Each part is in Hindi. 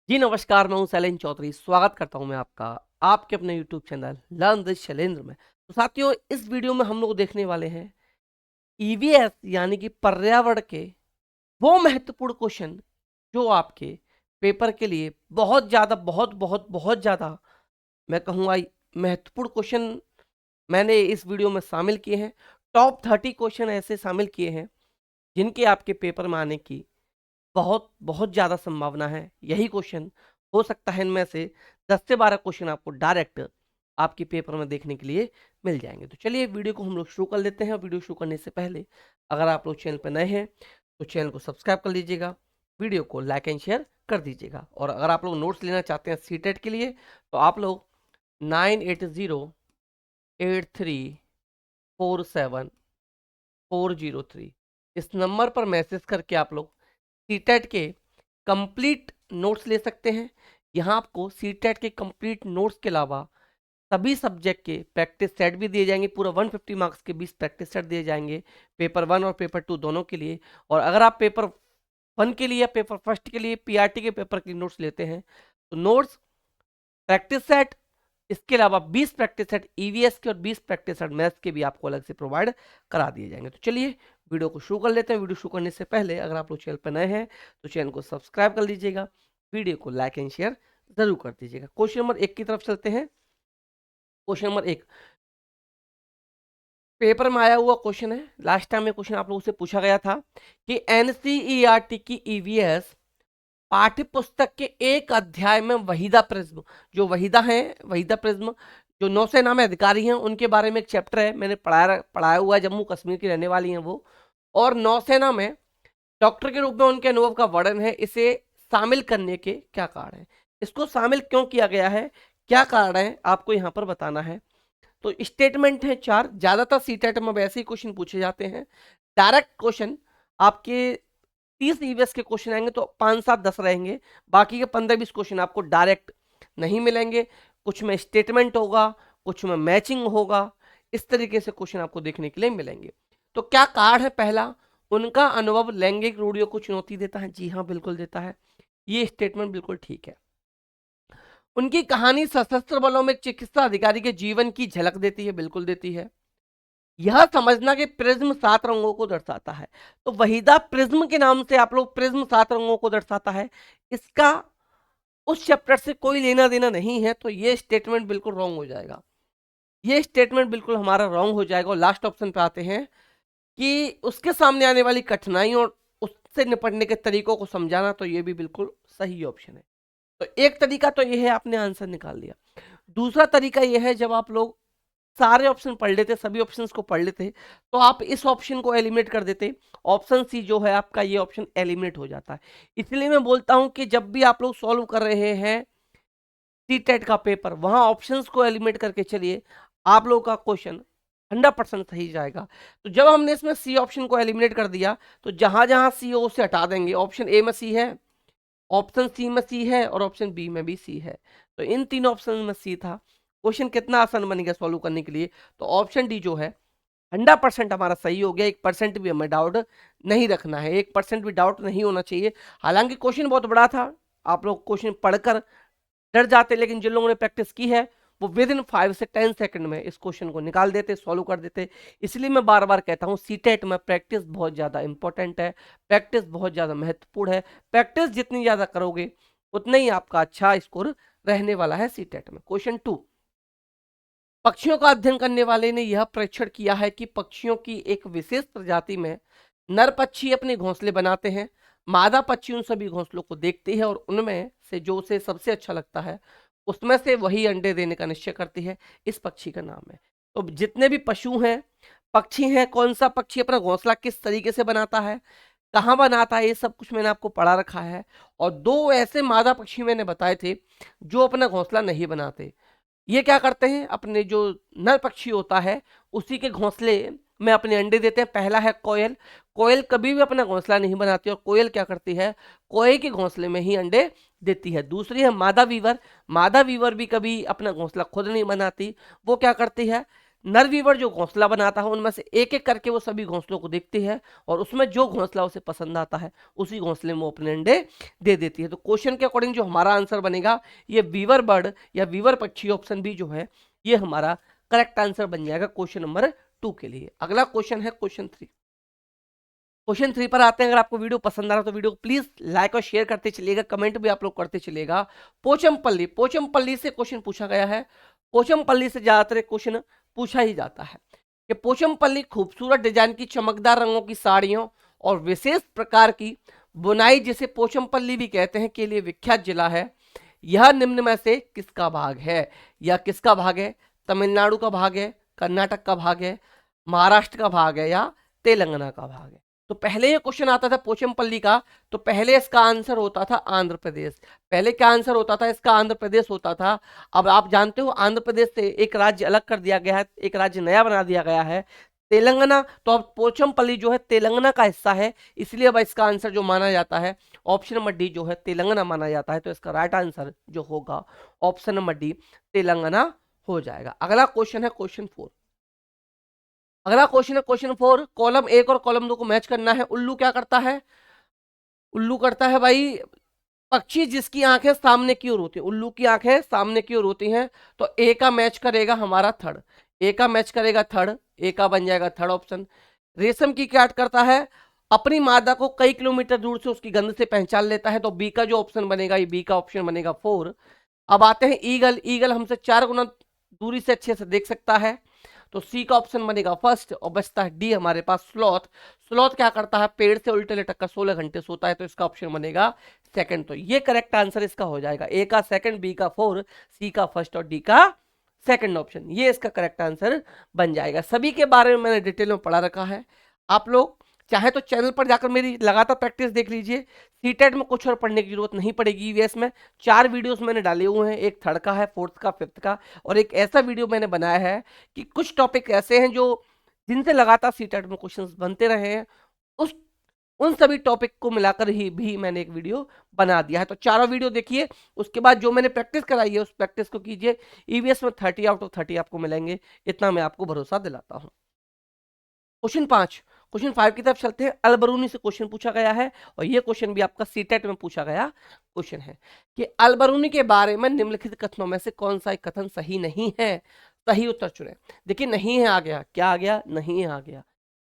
जी नमस्कार, मैं हूं शैलेंद्र चौधरी। स्वागत करता हूं मैं आपका आपके अपने YouTube channel learn with Shailendra में। तो साथियों, इस वीडियो में हम लोग देखने वाले हैं ईवीएस यानी कि पर्यावरण के वो महत्वपूर्ण क्वेश्चन जो आपके पेपर के लिए बहुत ज़्यादा बहुत बहुत बहुत ज़्यादा मैं कहूँगा महत्वपूर्ण क्वेश्चन मैंने इस वीडियो में शामिल किए हैं। टॉप 30 क्वेश्चन ऐसे शामिल किए हैं जिनके आपके पेपर में आने की बहुत बहुत ज़्यादा संभावना है। यही क्वेश्चन हो सकता है इनमें से 10 से 12 क्वेश्चन आपको डायरेक्ट आपके पेपर में देखने के लिए मिल जाएंगे। तो चलिए वीडियो को हम लोग शुरू कर लेते हैं। वीडियो शुरू करने से पहले अगर आप लोग चैनल पर नए हैं तो चैनल को सब्सक्राइब कर लीजिएगा, वीडियो को लाइक एंड शेयर कर दीजिएगा। और अगर आप लोग नोट्स लेना चाहते हैं सीटेट के लिए तो आप लोग 9808347403 इस नंबर पर मैसेज करके आप लोग सीटेट के कंप्लीट नोट्स ले सकते हैं। यहाँ आपको सीटेट के कंप्लीट नोट्स के अलावा सभी सब्जेक्ट के प्रैक्टिस सेट भी दिए जाएंगे। पूरा 150 मार्क्स के 20 प्रैक्टिस सेट दिए जाएंगे पेपर 1 और पेपर 2 दोनों के लिए। और अगर आप पेपर 1 के लिए या पेपर फर्स्ट के लिए पीआरटी के पेपर के नोट्स लेते हैं तो नोट्स, प्रैक्टिस सेट, इसके अलावा 20 प्रैक्टिस सेट ईवीएस के और 20 प्रैक्टिस सेट मैथ्स के भी आपको अलग से प्रोवाइड करा दिए जाएंगे। तो चलिए वीडियो को शुरू कर लेते हैं। वीडियो शुरू करने से पहले अगर आप लोग चैनल पर नए हैं तो चैनल को सब्सक्राइब कर लीजिएगा, वीडियो को लाइक एंड शेयर जरूर कर दीजिएगा। क्वेश्चन नंबर 1 की तरफ चलते हैं। क्वेश्चन नंबर 1 पेपर में आया हुआ क्वेश्चन है। लास्ट टाइम में क्वेश्चन आप लोगों से पूछा गया था कि एनसीईआरटी की ईवीएस पाठ्य पुस्तक के एक अध्याय में वहीदा प्रिज्म, जो वहीदा है, वहीदा प्रिज्म जो नौसेना में अधिकारी हैं उनके बारे में एक चैप्टर है, मैंने पढ़ाया हुआ है। जम्मू कश्मीर की रहने वाली हैं वो, और नौसेना में डॉक्टर के रूप में उनके अनुभव का वर्णन है। इसे शामिल करने के क्या कारण है, इसको शामिल क्यों किया गया है, क्या कारण है, आपको यहाँ पर बताना है। तो स्टेटमेंट है 4। ज्यादातर सीटेट में वैसे ही क्वेश्चन पूछे जाते हैं। डायरेक्ट क्वेश्चन आपके 30 ईवीएस के क्वेश्चन आएंगे तो 5 7 10 रहेंगे, बाकी के 15 20 क्वेश्चन आपको डायरेक्ट नहीं मिलेंगे। कुछ में स्टेटमेंट होगा, कुछ में मैचिंग होगा, इस तरीके से क्वेश्चन आपको देखने के लिए मिलेंगे। तो क्या कारण है पहला, उनका अनुभव लैंगिक रूढ़ियों को चुनौती देता है। जी हाँ, बिल्कुल देता है, ये स्टेटमेंट बिल्कुल ठीक है। उनकी कहानी सशस्त्र बलों में एक चिकित्सा अधिकारी के जीवन की झलक देती है, बिल्कुल देती है। यह समझना कि प्रिज्म 7 रंगों को दर्शाता है, तो वहीदा प्रिज्म के नाम से आप लोग प्रिज्म 7 रंगों को दर्शाता है, इसका उस चैप्टर से कोई लेना देना नहीं है। तो ये स्टेटमेंट बिल्कुल रॉन्ग हो जाएगा, ये स्टेटमेंट बिल्कुल हमारा रॉन्ग हो जाएगा। और लास्ट ऑप्शन पे आते हैं कि उसके सामने आने वाली कठिनाइयों और उससे निपटने के तरीकों को समझाना, तो ये भी बिल्कुल सही ऑप्शन है। तो एक तरीका तो ये है, आपने आंसर निकाल लिया। दूसरा तरीका ये है, जब आप लोग सारे ऑप्शन पढ़ लेते, सभी ऑप्शंस को पढ़ लेते, तो आप इस ऑप्शन को एलिमिनेट कर देते। ऑप्शन सी जो है आपका, ये ऑप्शन एलिमिनेट हो जाता है। इसलिए मैं बोलता हूं कि जब भी आप लोग सॉल्व कर रहे हैं सीटेट का पेपर, वहां ऑप्शंस को एलिमिनेट करके चलिए, आप लोगों का क्वेश्चन 100% सही जाएगा। तो जब हमने इसमें सी ऑप्शन को एलिमिनेट कर दिया तो जहां जहां सी हो उसे हटा देंगे। ऑप्शन ए में सी है, ऑप्शन सी में सी है और ऑप्शन बी में भी सी है, तो इन तीन ऑप्शन में सी था। क्वेश्चन कितना आसान बन गया सॉल्व करने के लिए। तो ऑप्शन डी जो है 100% हमारा सही हो गया। 1% भी हमें डाउट नहीं रखना है, 1% भी डाउट नहीं होना चाहिए। हालांकि क्वेश्चन बहुत बड़ा था, आप लोग क्वेश्चन पढ़कर डर जाते, लेकिन जिन लोगों ने प्रैक्टिस की है वो विद इन 5 से 10 सेकंड में इस क्वेश्चन को निकाल देते, सॉल्व कर देते। इसलिए मैं बार बार कहता हूँ सीटेट में प्रैक्टिस बहुत ज़्यादा इंपॉर्टेंट है, प्रैक्टिस बहुत ज़्यादा महत्वपूर्ण है। प्रैक्टिस जितनी ज़्यादा करोगे उतना ही आपका अच्छा स्कोर रहने वाला है सीटेट में। क्वेश्चन 2, पक्षियों का अध्ययन करने वाले ने यह परीक्षण किया है कि पक्षियों की एक विशेष प्रजाति में नर पक्षी अपने घोंसले बनाते हैं, मादा पक्षी उन सभी घोंसलों को देखती है और उनमें से जो उसे सबसे अच्छा लगता है उसमें से वही अंडे देने का निश्चय करती है। इस पक्षी का नाम है। तो जितने भी पशु हैं, पक्षी हैं, कौन सा पक्षी अपना घोंसला किस तरीके से बनाता है, कहाँ बनाता है, ये सब कुछ मैंने आपको पढ़ा रखा है। और 2 ऐसे मादा पक्षी मैंने बताए थे जो अपना घोंसला नहीं बनाते। ये क्या करते हैं, अपने जो नर पक्षी होता है उसी के घोंसले में अपने अंडे देते हैं। पहला है कोयल, कोयल कभी भी अपना घोंसला नहीं बनाती और कोयल क्या करती है, कोयल के घोंसले में ही अंडे देती है। दूसरी है मादा वीवर, मादा वीवर भी कभी अपना घोंसला खुद नहीं बनाती, वो क्या करती है, नर वीवर जो घोंसला बनाता है उनमें से एक एक करके वो सभी घोंसलों को देखती है और उसमें जो घोंसला उसे पसंद आता है उसी घोंसले में वो अपने अंडे दे देती है। तो क्वेश्चन के अकॉर्डिंग जो हमारा आंसर बनेगा ये वीवर बर्ड या वीवर पक्षी ऑप्शन बी जो है ये हमारा करेक्ट आंसर बन जाएगा क्वेश्चन नंबर 2 के लिए। अगला क्वेश्चन है क्वेश्चन 3। क्वेश्चन 3 पर आते हैं। अगर आपको वीडियो पसंद आ रहा है तो वीडियो को प्लीज लाइक और शेयर करते चलिएगा, कमेंट भी आप लोग करते चलिएगा। पोचमपल्ली, पोचमपल्ली से क्वेश्चन पूछा गया है। पोचमपल्ली से ज्यादातर क्वेश्चन पूछा ही जाता है कि पोचमपल्ली खूबसूरत डिजाइन की चमकदार रंगों की साड़ियों और विशेष प्रकार की बुनाई जिसे पोचमपल्ली भी कहते हैं के लिए विख्यात जिला है। यह निम्न में से किसका भाग है? यह किसका भाग है? तमिलनाडु का भाग है, कर्नाटक का भाग है, महाराष्ट्र का भाग है या तेलंगाना का भाग है? तो पहले ये क्वेश्चन आता था पोचमपल्ली का, तो पहले इसका आंसर होता था आंध्र प्रदेश। पहले क्या आंसर होता था इसका? आंध्र प्रदेश होता था। अब आप जानते हो आंध्र प्रदेश से एक राज्य अलग कर दिया गया है, एक राज्य नया बना दिया गया है तेलंगाना। तो अब पोचमपल्ली जो है तेलंगाना का हिस्सा है, इसलिए अब इसका आंसर जो माना जाता है ऑप्शन नंबर डी जो है तेलंगाना माना जाता है। तो इसका राइट आंसर जो होगा ऑप्शन नंबर डी तेलंगाना हो जाएगा। अगला क्वेश्चन है क्वेश्चन 4। अगला क्वेश्चन है क्वेश्चन 4। कॉलम 1 और कॉलम 2 को मैच करना है। उल्लू क्या करता है? उल्लू करता है भाई पक्षी जिसकी आंखें सामने की ओर होती है। उल्लू की आंखें सामने की ओर होती हैं, तो ए का मैच करेगा हमारा थर्ड। ए का मैच करेगा थर्ड, ए का बन जाएगा थर्ड ऑप्शन। रेशम की काट करता है, अपनी मादा को कई किलोमीटर दूर से उसकी गंध से पहचान लेता है, तो बी का जो ऑप्शन बनेगा ये बी का ऑप्शन बनेगा 4। अब आते हैं ईगल। ईगल हमसे 4 गुना दूरी से अच्छे से देख सकता है, तो सी का ऑप्शन बनेगा फर्स्ट। और बचता है डी हमारे पास स्लॉथ। स्लॉथ क्या करता है? पेड़ से उल्टे लटक कर 16 घंटे सोता है, तो इसका ऑप्शन बनेगा सेकंड। तो ये करेक्ट आंसर इसका हो जाएगा। ए का सेकंड, बी का 4, सी का फर्स्ट और डी का सेकंड ऑप्शन, ये इसका करेक्ट आंसर बन जाएगा। सभी के बारे में मैंने डिटेल में पढ़ा रखा है। आप लोग चाहे तो चैनल पर जाकर मेरी लगातार प्रैक्टिस देख लीजिए। सीटेट में कुछ और पढ़ने की जरूरत नहीं पड़ेगी। ईवीएस में 4 वीडियोस मैंने डाले हुए हैं, एक थर्ड का है, फोर्थ का, फिफ्थ का, और एक ऐसा वीडियो मैंने बनाया है कि कुछ टॉपिक ऐसे हैं जो जिनसे लगातार सीटेट में क्वेश्चंस बनते रहे हैं, उस उन सभी टॉपिक को मिलाकर ही भी मैंने एक वीडियो बना दिया है। तो चारों वीडियो देखिए, उसके बाद जो मैंने प्रैक्टिस कराई है उस प्रैक्टिस को कीजिए। ईवीएस में 30 आउट ऑफ 30 आपको मिलेंगे, इतना मैं आपको भरोसा दिलाता हूं। क्वेश्चन 5, क्वेश्चन 5 की तरफ चलते हैं। अलबरूनी से क्वेश्चन पूछा गया है और ये क्वेश्चन भी आपका सीटेट में पूछा गया क्वेश्चन है कि अलबरूनी के बारे में निम्नलिखित कथनों में से कौन सा एक कथन सही नहीं है? सही उत्तर चुने। देखिए नहीं है आ गया, क्या आ गया? नहीं है आ गया।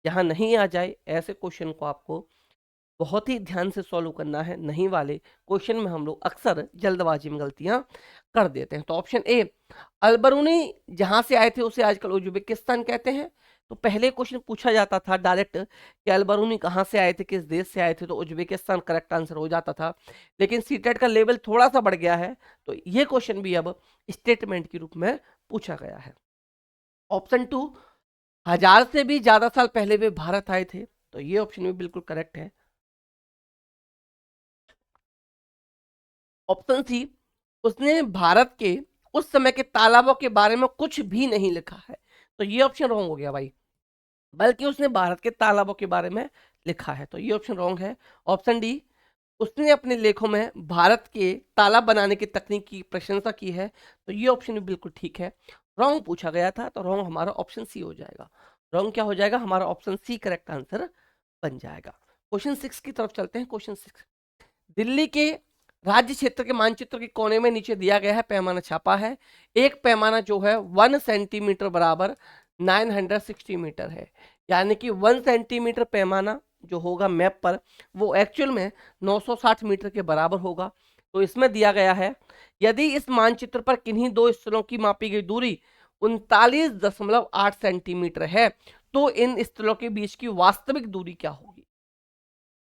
जहां नहीं आ जाए ऐसे क्वेश्चन को आपको बहुत ही ध्यान से सॉल्व करना है। नहीं वाले क्वेश्चन में हम लोग अक्सर जल्दबाजी में गलतियां कर देते हैं। तो ऑप्शन ए, अलबरूनी जहां से आए थे उसे आजकल उज्बेकिस्तान कहते हैं। तो पहले क्वेश्चन पूछा जाता था डायरेक्ट कि अलबरूनी कहाँ से आए थे, किस देश से आए थे, तो उज्बेकिस्तान करेक्ट आंसर हो जाता था। लेकिन सीटेट का लेवल थोड़ा सा बढ़ गया है, तो ये क्वेश्चन भी अब स्टेटमेंट के रूप में पूछा गया है। ऑप्शन 2, 1000 से भी ज्यादा साल पहले वे भारत आए थे, तो ये ऑप्शन भी बिल्कुल करेक्ट है। ऑप्शन सी, उसने भारत के उस समय के तालाबों के बारे में कुछ भी नहीं लिखा है, तो ये ऑप्शन रॉन्ग हो गया भाई, बल्कि उसने भारत के तालाबों के बारे में लिखा है, तो ये ऑप्शन रॉन्ग है। ऑप्शन डी, उसने अपने लेखों में भारत के तालाब बनाने की तकनीक की प्रशंसा की है, तो ये ऑप्शन भी बिल्कुल ठीक है। रॉन्ग पूछा गया था, तो रॉन्ग हमारा ऑप्शन सी हो जाएगा। रॉन्ग क्या हो जाएगा? हमारा ऑप्शन सी करेक्ट आंसर बन जाएगा। क्वेश्चन 6 की तरफ चलते हैं। क्वेश्चन 6, दिल्ली के राज्य क्षेत्र के मानचित्र के कोने में नीचे दिया गया है पैमाना छापा है। एक पैमाना जो है 1 सेंटीमीटर बराबर 960 मीटर है, यानी कि 1 सेंटीमीटर पैमाना जो होगा मैप पर वो एक्चुअल में 960 मीटर के बराबर होगा। तो इसमें दिया गया है यदि इस मानचित्र पर किन्हीं दो स्थलों की मापी गई दूरी 39.8 सेंटीमीटर है तो इन स्थलों के बीच की वास्तविक दूरी क्या होगी?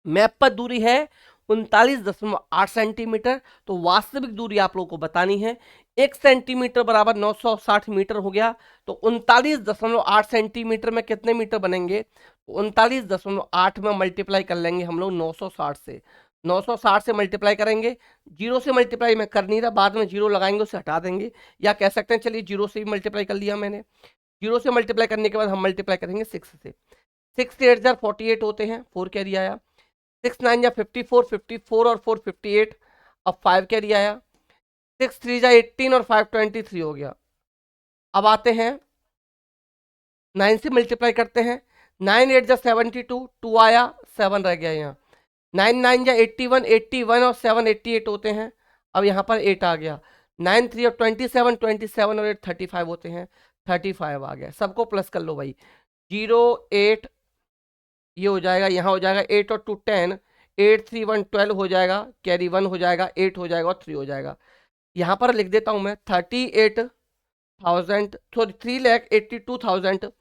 मैप पर दूरी है 39.8 सेंटीमीटर, तो वास्तविक दूरी आप लोगों को बतानी है। 1 सेंटीमीटर बराबर 960 मीटर हो गया, तो 39.8 सेंटीमीटर में कितने मीटर बनेंगे? 39.8 में मल्टीप्लाई कर लेंगे हम लोग 960 से। 960 से मल्टीप्लाई करेंगे, जीरो से मल्टीप्लाई मैं कर नहीं रहा, बाद में जीरो लगाएंगे उसे हटा देंगे, या कह सकते हैं चलिए जीरो से भी मल्टीप्लाई कर लिया मैंने। जीरो से मल्टीप्लाई करने के बाद हम मल्टीप्लाई करेंगे 6 से। 6 से 8 48 होते हैं, 4 कैरी आया। 6 9 या 54, 54 और 4 58, अब 5 कैरी आया। 6 3 जा 18 और 5 23 हो गया। अब आते हैं 9 से मल्टीप्लाई करते हैं, 9 8 जा 72, 2 आया, 7 रह गया यहाँ, 9 9 जा 81, 81 और 7 88 होते हैं, अब यहाँ पर 8 आ गया, 9 3 और 27, 27 और 8 35 होते हैं, 35 आ गया, सबको प्लस कर लो भाई, 0 8 ये हो जाएगा, यहाँ हो जाएगा 8 और 2 10, 8 3 1 12 हो जाएगा, कैरी 1 हो जाएगा, 8 हो जाएगा और 3 हो जाएगा। यहाँ पर लिख देता हूँ मैं 38,000 सॉरी 3,82,000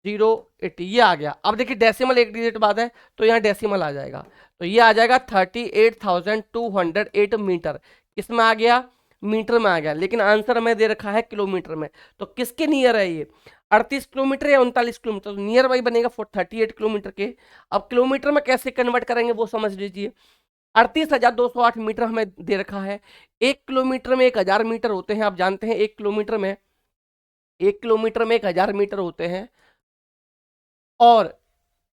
080 ये आ गया। अब देखिए डेसिमल एक डिजिट बाद है तो यहाँ डेसिमल आ जाएगा, तो ये आ जाएगा 38,208 मीटर। किसमें आ गया? मीटर में आ गया, लेकिन आंसर में दे रखा है किलोमीटर में, तो किसके नियर है ये? 38 किलोमीटर या 39 किलोमीटर, तो नियर बाई बनेगा 38 किलोमीटर के। अब किलोमीटर में कैसे कन्वर्ट करेंगे वो समझ लीजिए। 38,208 मीटर हमें दे रखा है, 1 किलोमीटर में 1,000 मीटर होते हैं, आप जानते हैं 1 किलोमीटर में 1,000 मीटर होते हैं, और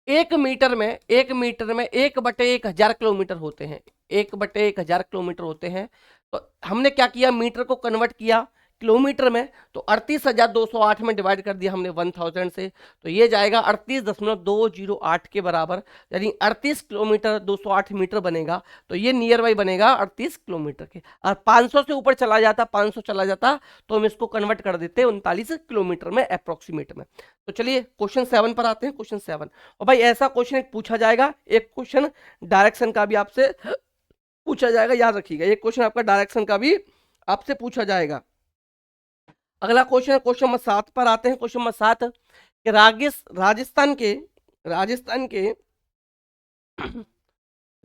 1 मीटर में 1/1000 किलोमीटर होते हैं, 1/1000 किलोमीटर होते हैं। तो हमने क्या किया, मीटर को कन्वर्ट किया किलोमीटर में, तो 38,208 में डिवाइड कर दिया हमने 1000 से, तो ये जाएगा 38.208 के बराबर, यानी 38 किलोमीटर 208 मीटर बनेगा। तो ये नियर बाई बनेगा 38 किलोमीटर के। और 500 से ऊपर चला जाता, 500 चला जाता, तो हम इसको कन्वर्ट कर देते 39 किलोमीटर में अप्रोक्सीमेट में। तो चलिए क्वेश्चन 7 पर आते हैं। क्वेश्चन 7, और भाई ऐसा क्वेश्चन एक पूछा जाएगा, एक क्वेश्चन डायरेक्शन का भी आपसे पूछा जाएगा, याद रखिएगा, एक क्वेश्चन आपका डायरेक्शन का भी आपसे पूछा जाएगा। अगला क्वेश्चन है क्वेश्चन नंबर 7 पर आते हैं। क्वेश्चन नंबर 7 कि राजस्थान के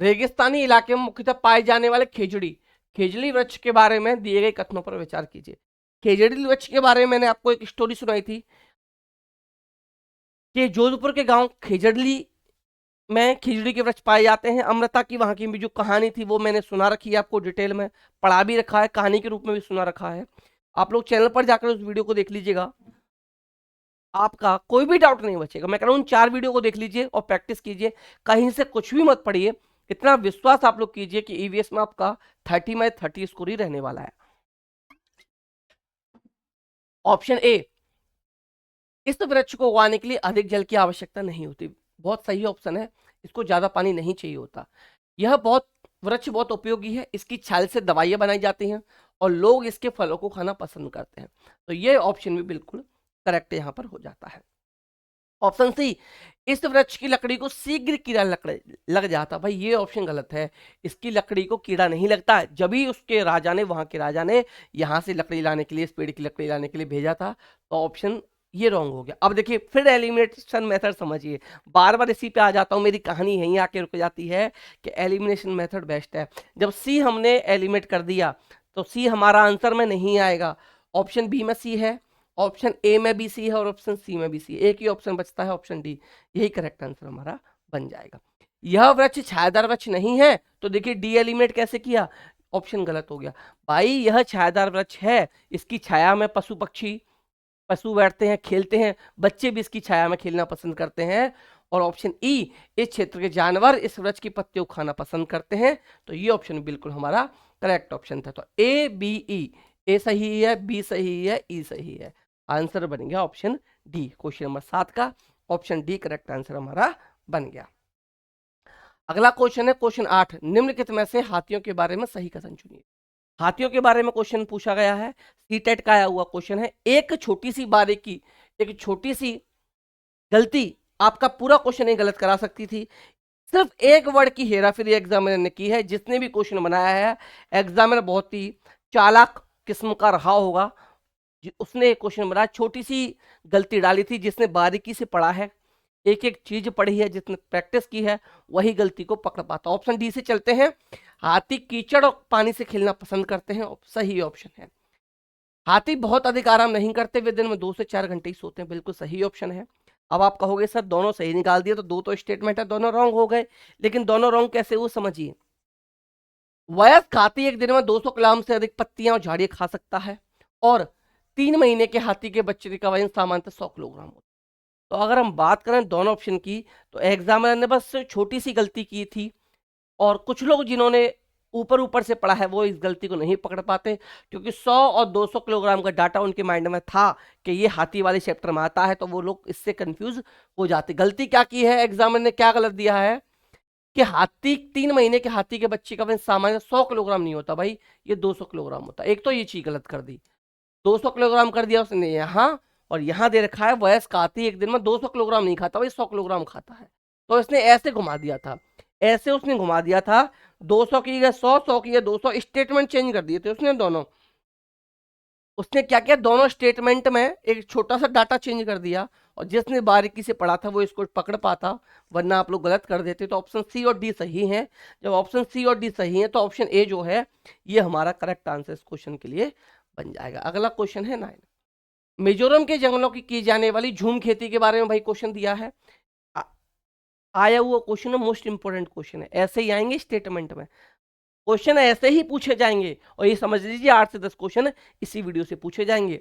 रेगिस्तानी इलाके में मुख्यतः पाए जाने वाले खेजड़ी वृक्ष के बारे में दिए गए कथनों पर विचार कीजिए। खेजड़ी वृक्ष के बारे में मैंने आपको एक स्टोरी सुनाई थी कि जोधपुर के गांव खेजड़ी में खिचड़ी के वृक्ष पाए जाते हैं। अमृता की वहां की भी जो कहानी थी वो मैंने सुना रखी है, आपको डिटेल में पढ़ा भी रखा है, कहानी के रूप में भी सुना रखा है। आप लोग चैनल पर जाकर उस वीडियो को देख लीजिएगा, आपका कोई भी डाउट नहीं बचेगा। मैं कह रहा हूँ 4 वीडियो को देख लीजिए और प्रैक्टिस कीजिए, कहीं से कुछ भी मत पढ़िए। इतना विश्वास आप लोग कीजिए कि ईवीएस में आपका 30 में 30 स्कोर ही रहने वाला है। ऑप्शन ए, इस वृक्ष को उगाने के लिए अधिक जल की आवश्यकता नहीं होती, बहुत सही ऑप्शन है। इसको ज्यादा पानी नहीं चाहिए होता। यह वृक्ष बहुत उपयोगी है, इसकी छाल से दवाइयां बनाई जाती हैं और लोग इसके फलों को खाना पसंद करते हैं। तो ये ऑप्शन भी बिल्कुल करेक्ट यहाँ पर हो जाता है। ऑप्शन सी, इस वृक्ष की लकड़ी को शीघ्र कीड़ा लग जाता, भाई ये ऑप्शन गलत है। इसकी लकड़ी को कीड़ा नहीं लगता, जब ही उसके राजा ने, वहां के राजा ने यहाँ से लकड़ी लाने के लिए, इस पेड़ की लकड़ी लाने के लिए भेजा था, तो ऑप्शन ये रॉन्ग हो गया। अब देखिए फिर एलिमिनेशन मेथड समझिए, बार बार इसी पे आ जाता हूं, मेरी कहानी यहीं आके रुक जाती है कि एलिमिनेशन मेथड बेस्ट है। जब सी हमने एलिमिनेट कर दिया तो सी हमारा आंसर में नहीं आएगा। ऑप्शन बी में सी है, ऑप्शन ए में भी सी है और ऑप्शन सी में भी सी है, एक ही ऑप्शन बचता है ऑप्शन डी, यही करेक्ट आंसर हमारा बन जाएगा। यह वृक्ष छायादार वृक्ष नहीं है, तो देखिए डी एलिमिनेट कैसे किया, ऑप्शन गलत हो गया। भाई यह छायादार वृक्ष है, इसकी छाया में पशु बैठते हैं, खेलते हैं, बच्चे भी इसकी छाया में खेलना पसंद करते हैं। और ऑप्शन ई, इस क्षेत्र के जानवर इस वृक्ष की पत्तियों को खाना पसंद करते हैं। तो ये ऑप्शन बिल्कुल हमारा करेक्ट ऑप्शन था। तो ए बी ई, ए सही है, बी सही है, ई सही है, आंसर बन गया ऑप्शन डी। क्वेश्चन नंबर 7 का ऑप्शन डी करेक्ट आंसर हमारा बन गया। अगला क्वेश्चन है क्वेश्चन 8, निम्नलिखित में से हाथियों के बारे में सही कथन चुनिए। हाथियों के बारे में क्वेश्चन पूछा गया है, सीटेट का आया हुआ क्वेश्चन है। एक छोटी सी बारीकी, एक छोटी सी गलती आपका पूरा क्वेश्चन नहीं गलत करा सकती थी। सिर्फ एक वर्ड की हेराफेरी एग्जामिनर ने की है, जिसने भी क्वेश्चन बनाया है एग्जामिनर बहुत ही चालाक किस्म का रहा होगा, उसने क्वेश्चन बनाया, छोटी सी गलती डाली थी। जिसने बारीकी से पढ़ा है, एक एक चीज पढ़ी है, जिसने प्रैक्टिस की है, वही गलती को पकड़ पाता। ऑप्शन डी से चलते हैं, हाथी कीचड़ और पानी से खेलना पसंद करते हैं, सही ऑप्शन है। हाथी बहुत अधिक आराम नहीं करते, वे दिन में 2 से 4 घंटे ही सोते हैं, बिल्कुल सही ऑप्शन है। अब आप कहोगे सर दोनों सही निकाल दिए, तो दो तो स्टेटमेंट है, दोनों रॉन्ग हो गए, लेकिन दोनों रॉन्ग कैसे हुए समझिए। वयस्क हाथी एक दिन में 200 किलोग्राम से अधिक पत्तियां और झाड़ियां खा सकता है, और 3 महीने के हाथी के बच्चे का वजन सामान्यतः 100 किलोग्राम होता है। तो अगर हम बात करें दोनों ऑप्शन की, तो एग्जामिनर ने बस छोटी सी गलती की थी, और कुछ लोग जिन्होंने ऊपर ऊपर से पढ़ा है वो इस गलती को नहीं पकड़ पाते, क्योंकि 100 और 200 किलोग्राम का डाटा उनके माइंड में था कि ये हाथी वाले चैप्टर में आता है, तो वो लोग इससे कंफ्यूज हो जाते। गलती क्या की है, एग्जामिनर ने क्या गलत दिया है कि हाथी 3 महीने के हाथी के बच्चे का वजन सामान्य 100 किलोग्राम नहीं होता भाई, ये 200 किलोग्राम होता। एक तो ये चीज गलत कर दी, 200 किलोग्राम कर दिया उसने यहाँ, और यहाँ दे रखा है वयस्क हाथी एक दिन में 200 किलोग्राम नहीं खाता भाई, 100 किलोग्राम खाता है। तो इसने ऐसे घुमा दिया था, ऐसे उसने घुमा दिया था, 200 की जगह 100, 100 की जगह 200, स्टेटमेंट चेंज कर दिए थे उसने दोनों। उसने क्या किया, दोनों स्टेटमेंट में एक छोटा सा डाटा चेंज कर दिया, और जिसने बारीकी से पढ़ा था वो इसको पकड़ पाता, वरना आप लोग गलत कर देते। तो ऑप्शन सी और डी सही है। जब ऑप्शन सी और डी सही है तो ऑप्शन ए जो है ये हमारा करेक्ट आंसर इस क्वेश्चन के लिए बन जाएगा। अगला क्वेश्चन है 9। मिजोरम के जंगलों की जाने वाली झूम खेती के बारे में भाई क्वेश्चन दिया है। आया हुआ क्वेश्चन है, मोस्ट इंपोर्टेंट क्वेश्चन है, ऐसे ही आएंगे स्टेटमेंट में, क्वेश्चन ऐसे ही पूछे जाएंगे, और ये समझ लीजिए 8 से 10 क्वेश्चन इसी वीडियो से पूछे जाएंगे।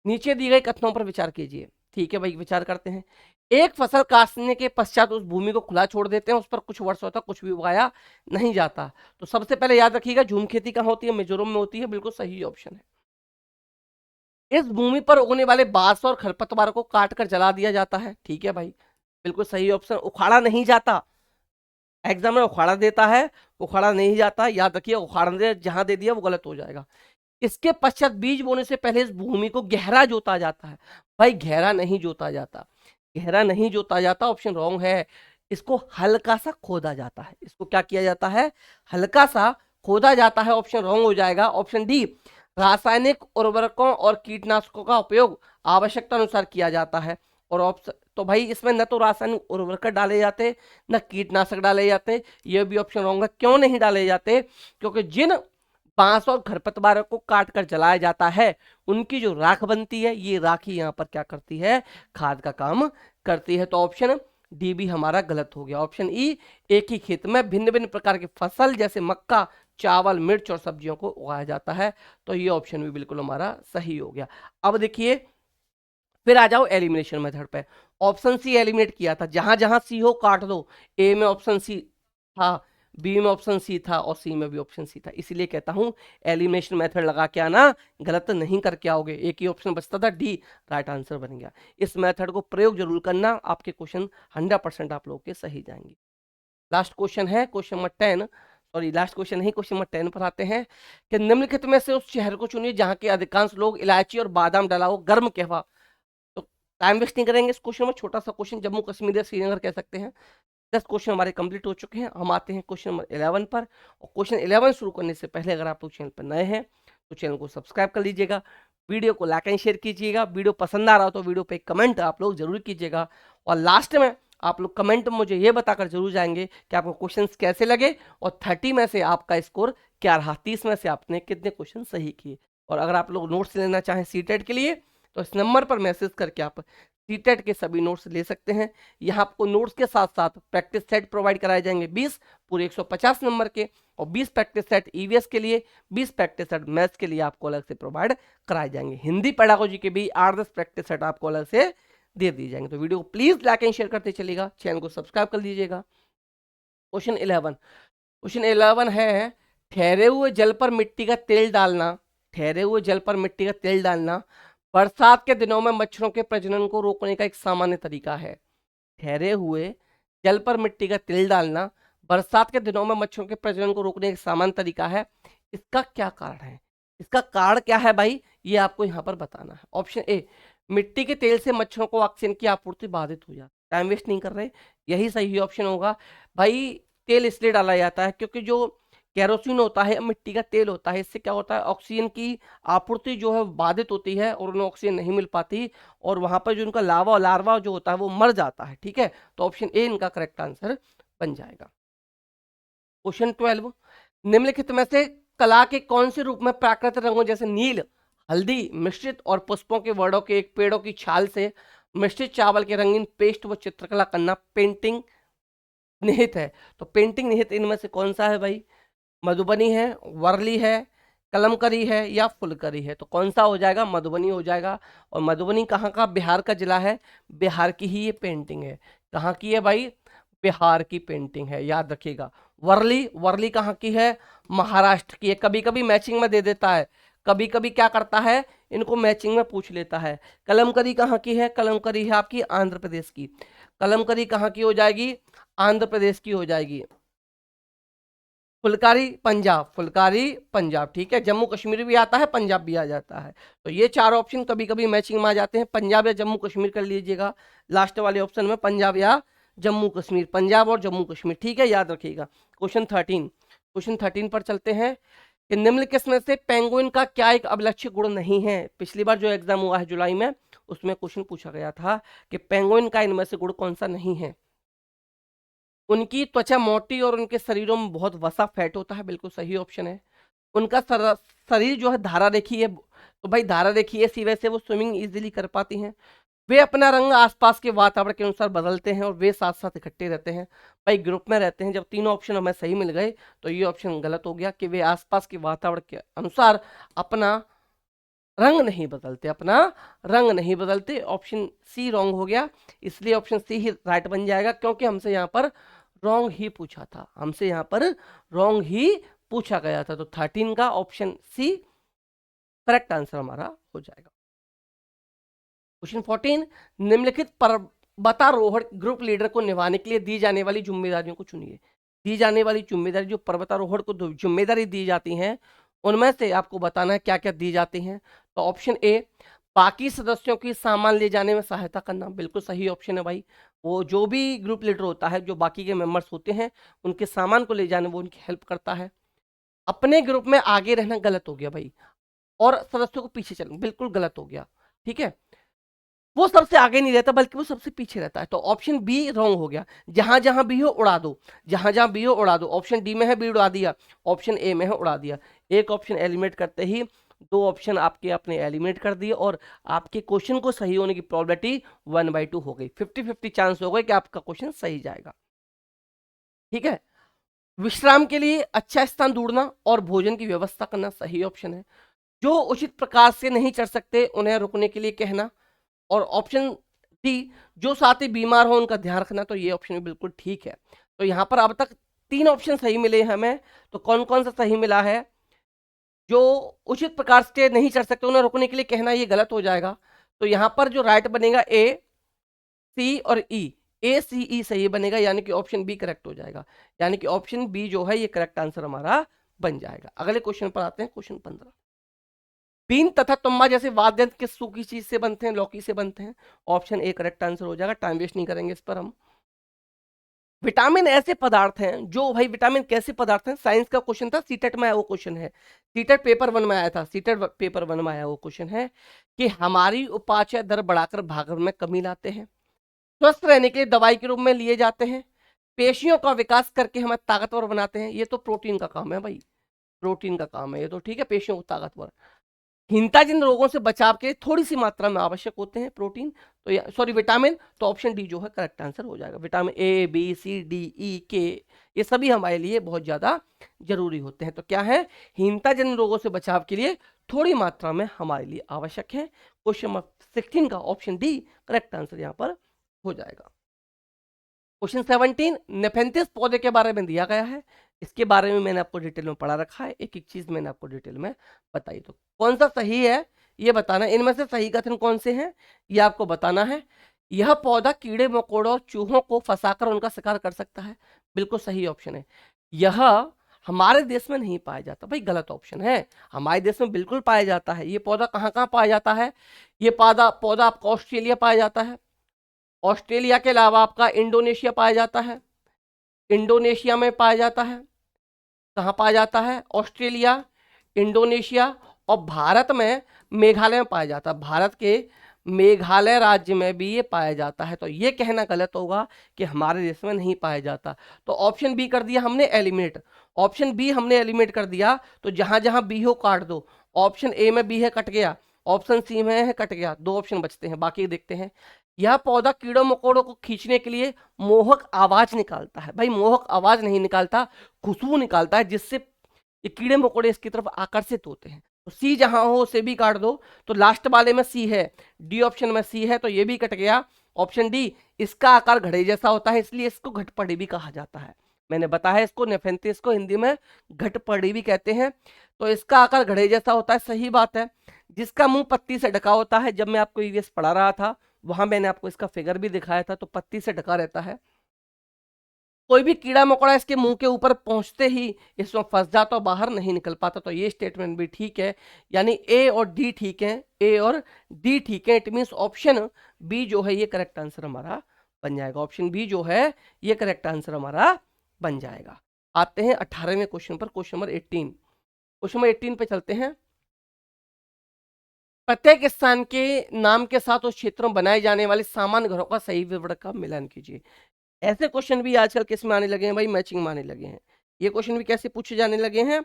नीचे दी गई कथनों पर विचार कीजिए। ठीक है भाई, विचार करते हैं। एक फसल काटने के पश्चात उस भूमि को खुला छोड़ देते हैं, उस पर कुछ वर्षों तक कुछ भी उगाया नहीं जाता। तो सबसे पहले याद रखिएगा झूम खेती कहाँ होती है, मिजोरम में होती है, बिल्कुल सही ऑप्शन है। इस भूमि पर उगने वाले बांस और खरपतवार को काट कर जला दिया जाता है। ठीक है भाई, बिल्कुल सही ऑप्शन। उखाड़ा नहीं जाता, एग्जाम में उखाड़ा देता है, उखाड़ा नहीं जाता, याद रखिए, उखाड़ा दे जहां दे दिया वो गलत हो जाएगा। इसके पश्चात बीज बोने से पहले इस भूमि को गहरा जोता जाता है। भाई गहरा नहीं जोता जाता, गहरा नहीं जोता जाता, ऑप्शन रॉन्ग है। इसको हल्का सा खोदा जाता है। इसको क्या किया जाता है, हल्का सा खोदा जाता है, ऑप्शन रॉन्ग हो जाएगा। ऑप्शन डी, रासायनिक उर्वरकों और कीटनाशकों का उपयोग आवश्यकता अनुसार किया जाता है। और ऑप्शन तो भाई इसमें न तो रासायनिक उर्वरक डाले जाते, न कीटनाशक डाले जाते, ये भी ऑप्शन रॉन्ग है। क्यों नहीं डाले जाते, क्योंकि जिन बांस और खरपतवारों को काट कर जलाया जाता है उनकी जो राख बनती है, ये राख ही यहाँ पर क्या करती है, खाद का काम करती है। तो ऑप्शन डी भी हमारा गलत हो गया। ऑप्शन ई, एक ही खेत में भिन्न भिन्न प्रकार की फसल जैसे मक्का, चावल, मिर्च और सब्जियों को उगाया जाता है। तो ये ऑप्शन भी बिल्कुल हमारा सही हो गया। अब देखिए, फिर आ जाओ एलिमिनेशन मेथड पे। ऑप्शन सी एलिमिनेट किया था, जहां जहां सी हो काट दो। ए में ऑप्शन सी था, बी में ऑप्शन सी था, और सी में भी ऑप्शन सी था। इसीलिए कहता हूं एलिमिनेशन मेथड लगा के आना, गलत नहीं करके आओगे। एक ही ऑप्शन बचता था, डी राइट आंसर बन गया। इस मेथड को प्रयोग जरूर करना, आपके क्वेश्चन 100% आप लोगों के सही जाएंगे। लास्ट क्वेश्चन है question number 10, sorry last question नहीं, क्वेश्चन नंबर 10 पर आते हैं कि निम्नलिखित में से उस शहर को चुनिए जहां के अधिकांश लोग इलायची और बादाम डाला हो गर्म कहवा। तो टाइम वेस्ट नहीं करेंगे इस क्वेश्चन में, छोटा सा क्वेश्चन, जम्मू कश्मीर या श्रीनगर कह सकते हैं। 10 क्वेश्चन हमारे कंप्लीट हो चुके हैं। हम आते हैं क्वेश्चन नंबर 11 पर। और क्वेश्चन 11 शुरू करने से पहले अगर आप लोग चैनल पर नए हैं तो चैनल को सब्सक्राइब कर लीजिएगा, वीडियो को लाइक एंड शेयर कीजिएगा, वीडियो पसंद आ रहा हो तो वीडियो पे कमेंट आप लोग जरूर कीजिएगा, और लास्ट में आप लोग कमेंट में मुझे ये बताकर जरूर जाएंगे कि आपको क्वेश्चंस कैसे लगे, और 30 में से आपका स्कोर क्या रहा, 30 में से आपने कितने क्वेश्चन सही किए। और अगर आप लोग नोट्स लेना चाहें सीटेट के लिए तो इस नंबर पर मैसेज करके आप सीटेट के सभी नोट्स ले सकते हैं। यहाँ आपको नोट्स के साथ साथ प्रैक्टिस सेट प्रोवाइड कराए जाएंगे 20 पूरे 150 नंबर के, और 20 प्रैक्टिस सेट ईवीएस के लिए, 20 प्रैक्टिस सेट मैथ्स के लिए आपको अलग से प्रोवाइड कराए जाएंगे। हिंदी पेडागोजी के भी 8-10 प्रैक्टिस सेट आपको अलग से दे दिए जाएंगे। तो वीडियो को प्लीज लाइक एंड शेयर करते चलिएगा, चैनल को सब्सक्राइब कर लीजिएगा। क्वेश्चन 11, क्वेश्चन 11 है, ठहरे हुए जल पर मिट्टी का तेल डालना, ठहरे हुए जल पर मिट्टी का तेल डालना बरसात के दिनों में मच्छरों के प्रजनन को रोकने का एक सामान्य तरीका है। ठहरे हुए जल पर मिट्टी का तेल डालना बरसात के दिनों में मच्छरों के प्रजनन को रोकने का एक सामान्य तरीका है। इसका क्या कारण है, इसका कारण क्या है भाई, ये आपको यहाँ पर बताना है। ऑप्शन ए, मिट्टी के तेल से मच्छरों को ऑक्सीजन की आपूर्ति बाधित हो जाती है। टाइम वेस्ट नहीं कर रहे, यही सही ऑप्शन होगा भाई। तेल इसलिए डाला जाता है क्योंकि जो केरोसिन होता है, मिट्टी का तेल होता है, इससे क्या होता है, ऑक्सीजन की आपूर्ति जो है बाधित होती है और उन्हें ऑक्सीजन नहीं मिल पाती, और वहां पर जो उनका लार्वा जो होता है वो मर जाता है। ठीक है, तो ऑप्शन ए इनका करेक्ट आंसर बन जाएगा। क्वेश्चन 12, निम्नलिखित में से कला के कौन से रूप में प्राकृतिक रंगों जैसे नील, हल्दी, मिश्रित और पुष्पों के वर्णों के एक पेड़ों की छाल से मिश्रित चावल के रंगीन पेस्ट व चित्रकला करना पेंटिंग निहित है। तो पेंटिंग निहित इनमें से कौन सा है भाई, मधुबनी है, वर्ली है, कलमकरी है, या फुलकरी है। तो कौन सा हो जाएगा, मधुबनी हो जाएगा। और मधुबनी कहाँ का, बिहार का जिला है, बिहार की ही ये पेंटिंग है। कहाँ की है भाई, बिहार की पेंटिंग है, याद रखिएगा। वर्ली, वर्ली कहाँ की है? महाराष्ट्र की है। कभी कभी मैचिंग में दे देता है, कभी कभी क्या करता है, इनको मैचिंग में पूछ लेता है। कलमकरी कहाँ की है? कलमकरी है आपकी आंध्र प्रदेश की। कलमकरी कहाँ की हो जाएगी? आंध्र प्रदेश की हो जाएगी। फुलकारी पंजाब, फुलकारी पंजाब, ठीक है। जम्मू कश्मीर भी आता है, पंजाब भी आ जाता है। तो ये चार ऑप्शन कभी कभी मैचिंग में आ जाते हैं। पंजाब या जम्मू कश्मीर कर लीजिएगा लास्ट वाले ऑप्शन में, पंजाब या जम्मू कश्मीर, पंजाब और जम्मू कश्मीर, ठीक है, याद रखिएगा। क्वेश्चन 13 पर चलते हैं कि निम्नलिखित में से पेंगुइन का क्या एक अभिलक्षित गुण नहीं है? पिछली बार जो एग्जाम हुआ है जुलाई में, उसमें क्वेश्चन पूछा गया था कि पेंगुइन का इनमें से गुण कौन सा नहीं है। उनकी त्वचा मोटी और उनके शरीरों में बहुत वसा फैट होता है, बिल्कुल सही ऑप्शन है। उनका शरीर जो है धारा रेखी है, तो भाई धारा रेखी है, इसी वजह से वो स्विमिंग इजीली कर पाती हैं। वे अपना रंग आसपास के वातावरण के अनुसार बदलते हैं और वे साथ साथ इकट्ठे रहते हैं, भाई ग्रुप में रहते हैं। जब तीनों ऑप्शन हमें सही मिल गए तो ये ऑप्शन गलत हो गया कि वे आसपास के वातावरण के अनुसार अपना रंग नहीं बदलते, अपना रंग नहीं बदलते। ऑप्शन सी रॉन्ग हो गया, इसलिए ऑप्शन सी ही राइट बन जाएगा, क्योंकि हमसे यहाँ पर रॉन्ग ही पूछा था, हमसे यहाँ पर रॉन्ग ही पूछा गया था। तो 13 का ऑप्शन सी करेक्ट आंसर हमारा हो जाएगा। क्वेश्चन 14, निम्नलिखित पर्वतारोहण ग्रुप लीडर को निभाने के लिए दी जाने वाली जिम्मेदारियों को चुनिए। दी जाने वाली जिम्मेदारी, जो पर्वतारोहण को जिम्मेदारी दी जाती हैं, उनमें से आपको बताना है क्या क्या दी जाती हैं। तो ऑप्शन ए, बाकी सदस्यों की सामान ले जाने में सहायता करना, बिल्कुल सही ऑप्शन है भाई। वो जो भी ग्रुप लीडर होता है, जो बाकी के मेंबर्स होते हैं, उनके सामान को ले जाने वो उनकी हेल्प करता है। अपने ग्रुप में आगे रहना गलत हो गया भाई, और सदस्यों को पीछे चलना बिल्कुल गलत हो गया, ठीक है। वो सबसे आगे नहीं रहता बल्कि वो सबसे पीछे रहता है, तो ऑप्शन बी रॉन्ग हो गया। जहां जहां भी हो उड़ा दो, जहां जहां भी हो उड़ा दो। ऑप्शन डी में है बी उड़ा दिया, ऑप्शन ए में है उड़ा दिया। एक ऑप्शन एलिमिनेट करते ही दो ऑप्शन आपके अपने एलिमिनेट कर दिए, और आपके क्वेश्चन को सही होने की प्रोबेबिलिटी 1/2 हो गई। 50-50 चांस हो गए कि आपका क्वेश्चन सही जाएगा, ठीक है। विश्राम के लिए अच्छा स्थान ढूंढना और भोजन की व्यवस्था करना सही ऑप्शन है। जो उचित प्रकार से नहीं चढ़ सकते उन्हें रुकने के लिए कहना, और ऑप्शन डी, जो साथी बीमार हो उनका ध्यान रखना। तो ये ऑप्शन भी बिल्कुल ठीक है। तो यहाँ पर अब तक 3 ऑप्शन सही मिले हमें। तो कौन कौन सा सही मिला है? जो उचित प्रकार से नहीं चढ़ सकते उन्हें रुकने के लिए कहना, ये गलत हो जाएगा। तो यहाँ पर जो राइट बनेगा ए, सी और ई, ए सी ई सही बनेगा, यानी कि ऑप्शन बी करेक्ट हो जाएगा। यानी कि ऑप्शन बी जो है ये करेक्ट आंसर हमारा बन जाएगा। अगले क्वेश्चन पर आते हैं, क्वेश्चन 15। बीन तथा तुम्बा जैसे वाद्य यंत्र किस सूखी चीज से बनते हैं? लौकी से बनते हैं। ऑप्शन ए करेक्ट आंसर हो जाएगा, टाइम वेस्ट नहीं करेंगे इस पर हम। विटामिन ऐसे पदार्थ हैं जो, भाई विटामिन कैसे पदार्थ हैं, साइंस का क्वेश्चन था, सीटेट में आया वो क्वेश्चन है, सीटेट पेपर 1 में आया था, सीटेट पेपर 1 में आया वो क्वेश्चन है कि हमारी उपापचय दर बढ़ाकर भागन में कमी लाते हैं, स्वस्थ रहने के लिए दवाई के रूप में लिए जाते हैं, पेशियों का विकास करके हमें ताकतवर बनाते हैं। ये तो प्रोटीन का काम है भाई, प्रोटीन का काम है ये तो, ठीक है, पेशियों को ताकतवर। हीनता जिन रोगों से बचाव के लिए थोड़ी सी मात्रा में आवश्यक होते हैं प्रोटीन, तो सॉरी विटामिन, तो ऑप्शन डी जो है करेक्ट आंसर हो जाएगा। Vitamin A B C D E K, ये सभी हमारे लिए बहुत ज्यादा जरूरी होते हैं। तो क्या है? हीनता जन रोगों से बचाव के लिए थोड़ी मात्रा में हमारे लिए आवश्यक है। क्वेश्चन नंबर 16 का ऑप्शन डी करेक्ट आंसर यहाँ पर हो जाएगा। क्वेश्चन 17, नेफेंथिस पौधे के बारे में दिया गया है, इसके बारे में मैंने आपको डिटेल में पढ़ा रखा है, एक एक चीज मैंने आपको डिटेल में बताई। तो कौन सा सही है ये बताना, इनमें से सही कथन कौन से हैं ये आपको बताना है। यह पौधा कीड़े मकोड़ों और चूहों को फंसाकर उनका शिकार कर सकता है, बिल्कुल सही ऑप्शन है। यह हमारे देश में नहीं पाया जाता, भाई गलत ऑप्शन है। हमारे देश में बिल्कुल पाया जाता है। ये पौधा कहाँ कहाँ पाया जाता है? ये पौधा आपका ऑस्ट्रेलिया पाया जाता है, ऑस्ट्रेलिया के अलावा आपका इंडोनेशिया पाया जाता है, इंडोनेशिया में पाया जाता है। कहाँ पाया जाता है? ऑस्ट्रेलिया, इंडोनेशिया, और भारत में मेघालय में पाया जाता है। भारत के मेघालय राज्य में भी ये पाया जाता है। तो ये कहना गलत होगा कि हमारे देश में नहीं पाया जाता। तो ऑप्शन बी कर दिया हमने एलिमिनेट, ऑप्शन बी हमने एलिमिनेट कर दिया। तो जहां जहां बी हो काट दो। ऑप्शन ए में बी है, कट गया। ऑप्शन सी में है, कट गया। 2 ऑप्शन बचते हैं, बाकी देखते हैं। यह पौधा कीड़ों मकोड़ों को खींचने के लिए मोहक आवाज निकालता है। भाई मोहक आवाज नहीं निकालता, खुशबू निकालता है, जिससे ये कीड़े मकोड़े इसकी तरफ आकर्षित होते हैं। तो सी जहां हो उसे भी काट दो। तो लास्ट वाले में सी है, डी ऑप्शन में सी है, तो ये भी कट गया। ऑप्शन डी, इसका आकार घड़े जैसा होता है इसलिए इसको घटपड़ी भी कहा जाता है। मैंने बताया इसको, नेफेंथिस को हिंदी में घटपड़ी भी कहते हैं। तो इसका आकार घड़े जैसा होता है, सही बात है। जिसका मुंह पत्ती से ढका होता है, जब मैं आपको ईवीएस पढ़ा रहा था वहां मैंने आपको इसका फिगर भी दिखाया था, तो पत्ती से ढका रहता है। कोई भी कीड़ा मकोड़ा इसके मुंह के ऊपर पहुंचते ही इसमें फंस जाता और बाहर नहीं निकल पाता। तो ये स्टेटमेंट भी ठीक है, यानी ए और डी ठीक है, ए और डी ठीक है। इट मीन्स ऑप्शन बी जो है ये करेक्ट आंसर हमारा बन जाएगा। ऑप्शन बी जो है ये करेक्ट आंसर हमारा बन जाएगा। आते हैं 18वें क्वेश्चन पर, क्वेश्चन नंबर 18। क्वेश्चन नंबर 18 पे चलते हैं। प्रत्येक स्थान के नाम के साथ उस क्षेत्र में बनाए जाने वाले सामान्य घरों का सही विवरण का मिलान कीजिए। ऐसे क्वेश्चन भी आजकल किस में आने लगे हैं भाई, मैचिंग में आने लगे हैं। ये क्वेश्चन भी कैसे पूछे जाने लगे हैं,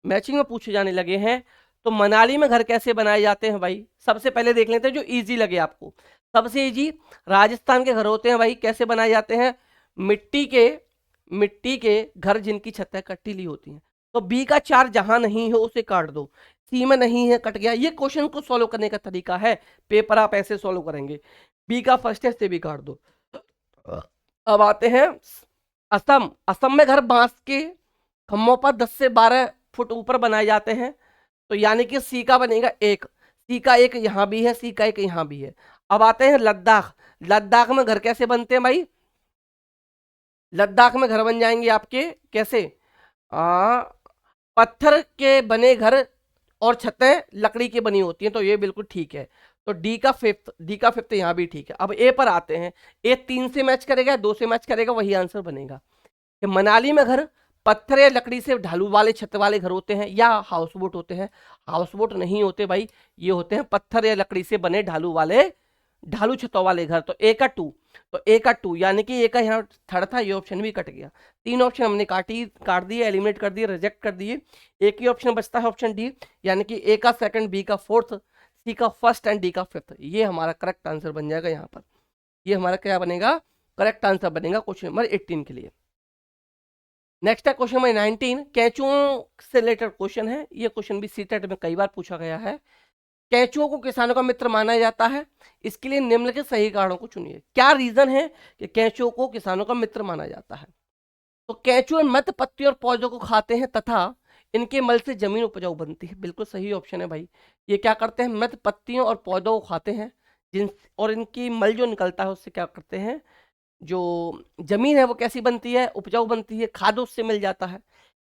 मैचिंग में पूछे जाने लगे हैं। तो मनाली में घर कैसे बनाए जाते हैं भाई, सबसे पहले देख लेते हैं जो इजी लगे आपको। सबसे इजी राजस्थान के घर होते हैं भाई, कैसे बनाए जाते हैं, मिट्टी के घर जिनकी छतें कटीली होती हैं। तो बी का 4 जहां नहीं है उसे काट दो, सी में नहीं है कट गया। ये क्वेश्चन को सॉल्व करने का तरीका है, पेपर आप ऐसे सॉल्व करेंगे। बी का फर्स्ट है, से भी काट दो। अब आते हैं असम। असम में घर बांस के खम्भों पर 10 से 12 फुट ऊपर बनाए जाते हैं। तो यानी कि सी का बनेगा 1, सी का 1 यहां भी है, सी का 1 यहां भी है। अब आते हैं लद्दाख। लद्दाख में घर कैसे बनते हैं भाई, लद्दाख में घर बन जाएंगे आपके कैसे, पत्थर के बने घर और छतें लकड़ी की बनी होती हैं। तो ये बिल्कुल ठीक है। तो डी का फिफ्थ यहां भी ठीक है। अब ए पर आते हैं। ए 3 से मैच करेगा, 2 से मैच करेगा, वही आंसर बनेगा। कि मनाली में घर पत्थर या लकड़ी से ढालू वाले छत वाले घर होते हैं या हाउस बोट होते हैं। हाउस बोट नहीं होते भाई, ये होते हैं पत्थर या लकड़ी से बने ढालू छतों वाले घर। तो ए का 2, तो ए का 2 यानी कि ए का यहाँ थर्ड था, ये ऑप्शन भी कट गया। 3 ऑप्शन हमने काट दिए, एलिमिनेट कर दिए, रिजेक्ट कर दिए। एक ही ऑप्शन बचता है ऑप्शन डी, यानी कि ए का सेकंड, बी का फोर्थ, सी का फर्स्ट एंड डी का फिफ्थ। ये हमारा करेक्ट आंसर बन जाएगा यहाँ पर। ये हमारा क्या बनेगा, करेक्ट आंसर बनेगा क्वेश्चन नंबर 18 के लिए। नेक्स्ट है क्वेश्चन नंबर 19। कैंचुओं से रिलेटेड क्वेश्चन है। ये क्वेश्चन भी सीटेट में कई बार पूछा गया है। कैंचुओं को किसानों का मित्र माना जाता है, इसके लिए निम्नलिखित सही कारणों को चुनिए। क्या रीजन है कि कैंचुओं को किसानों का मित्र माना जाता है। तो कैंचुए मध्य पत्ती और पौधों को खाते हैं तथा इनके मल से जमीन उपजाऊ बनती है। बिल्कुल सही ऑप्शन है भाई। ये क्या करते हैं, मध्य पत्तियों और पौधों को खाते हैं, जिन और इनकी मल जो निकलता है उससे क्या करते हैं, जो जमीन है वो कैसी बनती है, उपजाऊ बनती है, खाद उससे मिल जाता है।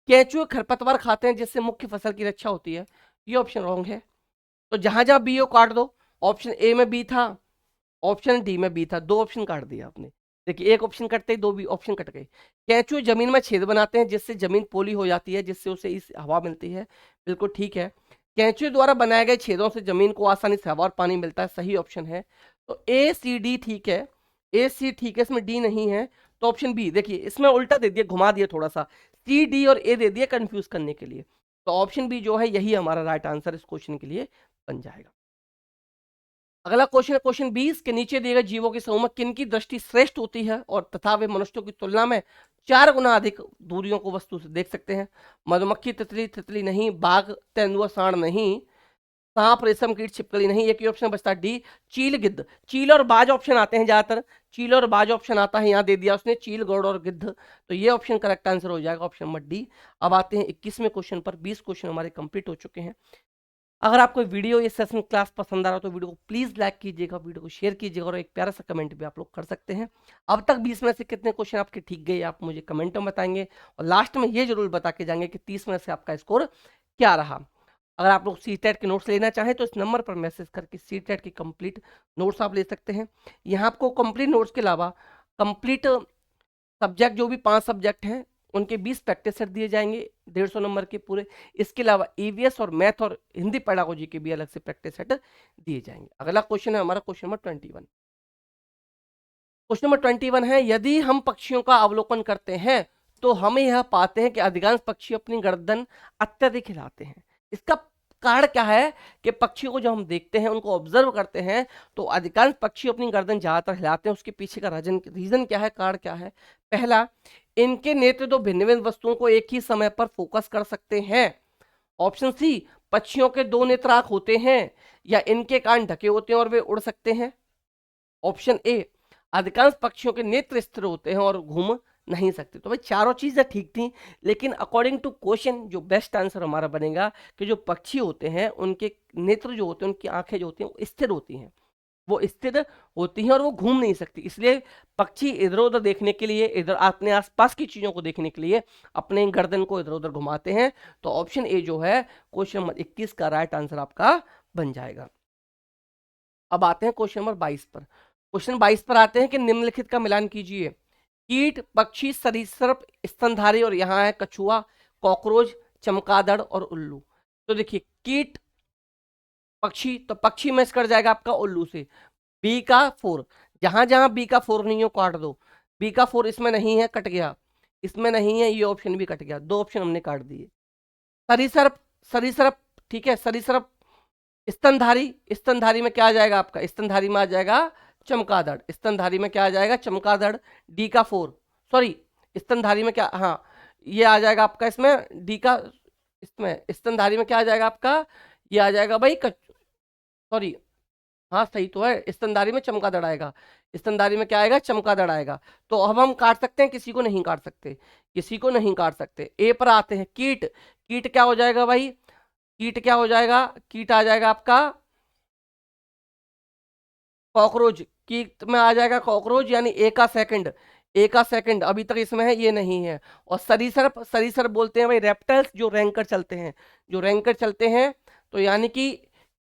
केंचुए खरपतवार खाते हैं जिससे मुख्य फसल की रक्षा होती है। ये ऑप्शन रॉन्ग है। तो जहां जहां बी हो काट दो। ऑप्शन ए में बी था, ऑप्शन डी में बी था, 2 ऑप्शन काट दिया आपने। देखिए एक ऑप्शन कटते ही 2 भी ऑप्शन कट गए। केंचुए जमीन में छेद बनाते हैं जिससे जमीन पोली हो जाती है, जिससे उसे इस हवा मिलती है। बिल्कुल ठीक है। केंचुए द्वारा बनाए गए छेदों से जमीन को आसानी से हवा और पानी मिलता है, सही ऑप्शन है। तो ए सी डी ठीक है, ए सी ठीक है, इसमें डी नहीं है। तो ऑप्शन बी, देखिए इसमें उल्टा दे दिया, घुमा दिया थोड़ा सा, सी डी और ए दे दिया कंफ्यूज करने के लिए। तो ऑप्शन बी जो है यही हमारा राइट आंसर इस क्वेश्चन के लिए बन जाएगा। अगला क्वेश्चन है क्वेश्चन 20 के नीचे दिए गए जीवों के समूह में किन की दृष्टि श्रेष्ठ होती है और तथा वे मनुष्यों की तुलना में 4 गुना अधिक दूरियों को वस्तु से देख सकते हैं। मधुमक्खी, तितली, तितली नहीं, बाघ, तेंदुआ, सांड नहीं, सांप, रेशम कीट, छिपकली नहीं। एक ही ऑप्शन बचता है डी, चील, गिद्ध। चील और बाज ऑप्शन आते हैं ज्यादातर, चील और बाज ऑप्शन आता है, यहाँ दे दिया उसने चील, गौड़ और गिद्ध। तो ये ऑप्शन करेक्ट आंसर हो जाएगा ऑप्शन नंबर डी। अब आते हैं 21वें क्वेश्चन पर। 20 क्वेश्चन हमारे कंप्लीट हो चुके हैं। अगर आपको वीडियो ये सेशन क्लास पसंद आ रहा हो तो वीडियो को प्लीज लाइक कीजिएगा, वीडियो को शेयर कीजिएगा और एक प्यारा सा कमेंट भी आप लोग कर सकते हैं। अब तक 20 में से कितने क्वेश्चन आपके ठीक गए आप मुझे कमेंट में बताएंगे, और लास्ट में ये जरूर बता के जाएंगे कि 30 में से आपका स्कोर क्या रहा। अगर आप लोग सीटेट के नोट्स लेना चाहें तो इस नंबर पर मैसेज करके सीटेट की कंप्लीट नोट्स आप ले सकते हैं। यहाँ आपको कंप्लीट नोट्स के अलावा कंप्लीट सब्जेक्ट जो भी 5 सब्जेक्ट हैं उनके 20 प्रैक्टिस सेट दिए जाएंगे 150 नंबर के पूरे। इसके अलावा ईवीएस और मैथ और हिंदी पेडागोजी के भी अलग से प्रैक्टिस सेट दिए जाएंगे। अगला क्वेश्चन है हमारा क्वेश्चन नंबर 21। क्वेश्चन नंबर 21 है, यदि हम पक्षियों का अवलोकन करते हैं तो हमें यह पाते हैं कि अधिकांश पक्षी अपनी गर्दन अत्यधिक हिलाते हैं। इसका कारण क्या है कि पक्षियों को जब हम देखते हैं, उनको ऑब्जर्व करते हैं, तो अधिकांश पक्षी अपनी गर्दन ज्यादातर हिलाते हैं। उसके पीछे का रीजन क्या है, कारण क्या है। पहला, इनके नेत्र दो भिन्न भिन्न वस्तुओं को एक ही समय पर फोकस कर सकते हैं। ऑप्शन सी, पक्षियों के 2 नेत्रांक होते हैं या इनके कान ढके होते हैं और वे उड़ सकते हैं। ऑप्शन ए, अधिकांश पक्षियों के नेत्र स्थिर होते हैं और घूम नहीं सकते। तो भाई चारों चीजें ठीक थी, लेकिन अकॉर्डिंग टू क्वेश्चन जो बेस्ट आंसर हमारा बनेगा कि जो पक्षी होते हैं उनके नेत्र जो होते हैं, उनकी आंखें जो होती हैं वो स्थिर होती हैं, वो स्थिर होती हैं और वो घूम नहीं सकती। इसलिए पक्षी इधर उधर देखने के लिए, इधर अपने आसपास की चीजों को देखने के लिए अपने गर्दन को इधर उधर घुमाते हैं। तो ऑप्शन ए जो है क्वेश्चन नंबर 21 का राइट आंसर आपका बन जाएगा। अब आते हैं क्वेश्चन नंबर 22 पर। क्वेश्चन 22 पर आते हैं कि निम्नलिखित का मिलान कीजिए। कीट, पक्षी, सरीसृप, स्तनधारी और यहाँ है कछुआ, कॉकरोच, चमगादड़ और उल्लू। तो देखिए कीट, पक्षी, तो पक्षी में कट जाएगा आपका उल्लू से। बी का 4, जहां जहां बी का 4 नहीं हो काट दो। बी का 4 इसमें नहीं है, कट गया। इसमें नहीं है, ये ऑप्शन भी कट गया, दो ऑप्शन हमने काट दिए। सरीसृप, सरीसृप ठीक है, सरीसृप। स्तनधारी, स्तनधारी में क्या आ जाएगा आपका, स्तनधारी में आ जाएगा चमगादड़। स्तनधारी में क्या आ जाएगा, चमगादड़। डी का 4, सॉरी स्तनधारी में क्या, हाँ ये आ जाएगा आपका इसमें डी का, इसमें स्तनधारी में क्या आ जाएगा आपका, ये आ जाएगा भाई सॉरी, हाँ सही तो है, स्तनधारी में चमगादड़ आएगा। स्तनधारी में क्या आएगा, चमगादड़ आएगा। तो अब हम काट सकते हैं, किसी को नहीं काट सकते, किसी को नहीं काट सकते। ए पर आते हैं, कीट। कीट क्या हो जाएगा भाई, कीट क्या हो जाएगा, कीट आ जाएगा आपका कॉकरोच। कीट में आ जाएगा कॉकरोच, यानी ए का सेकंड, ए का सेकंड अभी तक इसमें है, ये नहीं है। और सरीसृप, सरीसृप बोलते हैं भाई रेप्टाइल्स जो रैंकर चलते हैं, जो रैंकर चलते हैं। तो यानी कि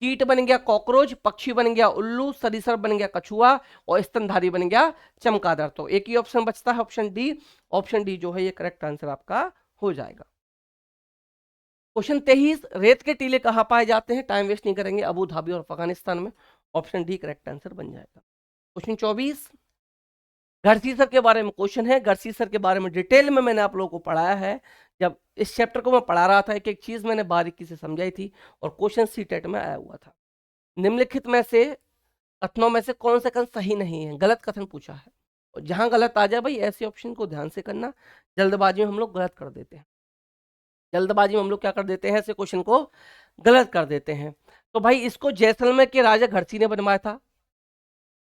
कीट बन गया कॉकरोच, पक्षी बन गया उल्लू, सरीसृप बन गया कछुआ और स्तनधारी बन गया चमगादड़। तो एक ही ऑप्शन बचता है, ऑप्शन डी। ऑप्शन डी जो है ये करेक्ट आंसर आपका हो जाएगा। क्वेश्चन 23, रेत के टीले कहाँ पाए जाते हैं, टाइम वेस्ट नहीं करेंगे, अबू धाबी और अफगानिस्तान में। ऑप्शन डी करेक्ट आंसर बन जाएगा। क्वेश्चन 24, घरसीसर के बारे में क्वेश्चन है। घरसीसर के बारे में डिटेल में मैंने आप लोगों को पढ़ाया है, जब इस चैप्टर को मैं पढ़ा रहा था एक एक चीज मैंने बारीकी से समझाई थी, और क्वेश्चन सीटेट में आया हुआ था। निम्नलिखित में से कथनों में से कौन सा कथन सही नहीं है, गलत कथन पूछा है। और जहां गलत आ जाए भाई ऐसे ऑप्शन को ध्यान से करना, जल्दबाजी में हम लोग गलत कर देते हैं, जल्दबाजी में हम लोग क्या कर देते हैं, ऐसे क्वेश्चन को गलत कर देते हैं। तो भाई इसको जैसलमेर के राजा घरसी ने बनवाया था,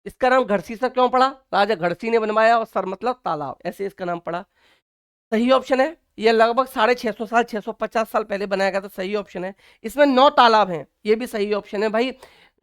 इसका नाम घरसीसर क्यों पड़ा, राजा घरसी ने बनवाया और सर मतलब तालाब, ऐसे इसका नाम पड़ा। सही ऑप्शन है, ये लगभग 650 साल 650 साल पहले बनाया गया था, सही ऑप्शन है। इसमें 9 तालाब हैं, ये भी सही ऑप्शन है भाई।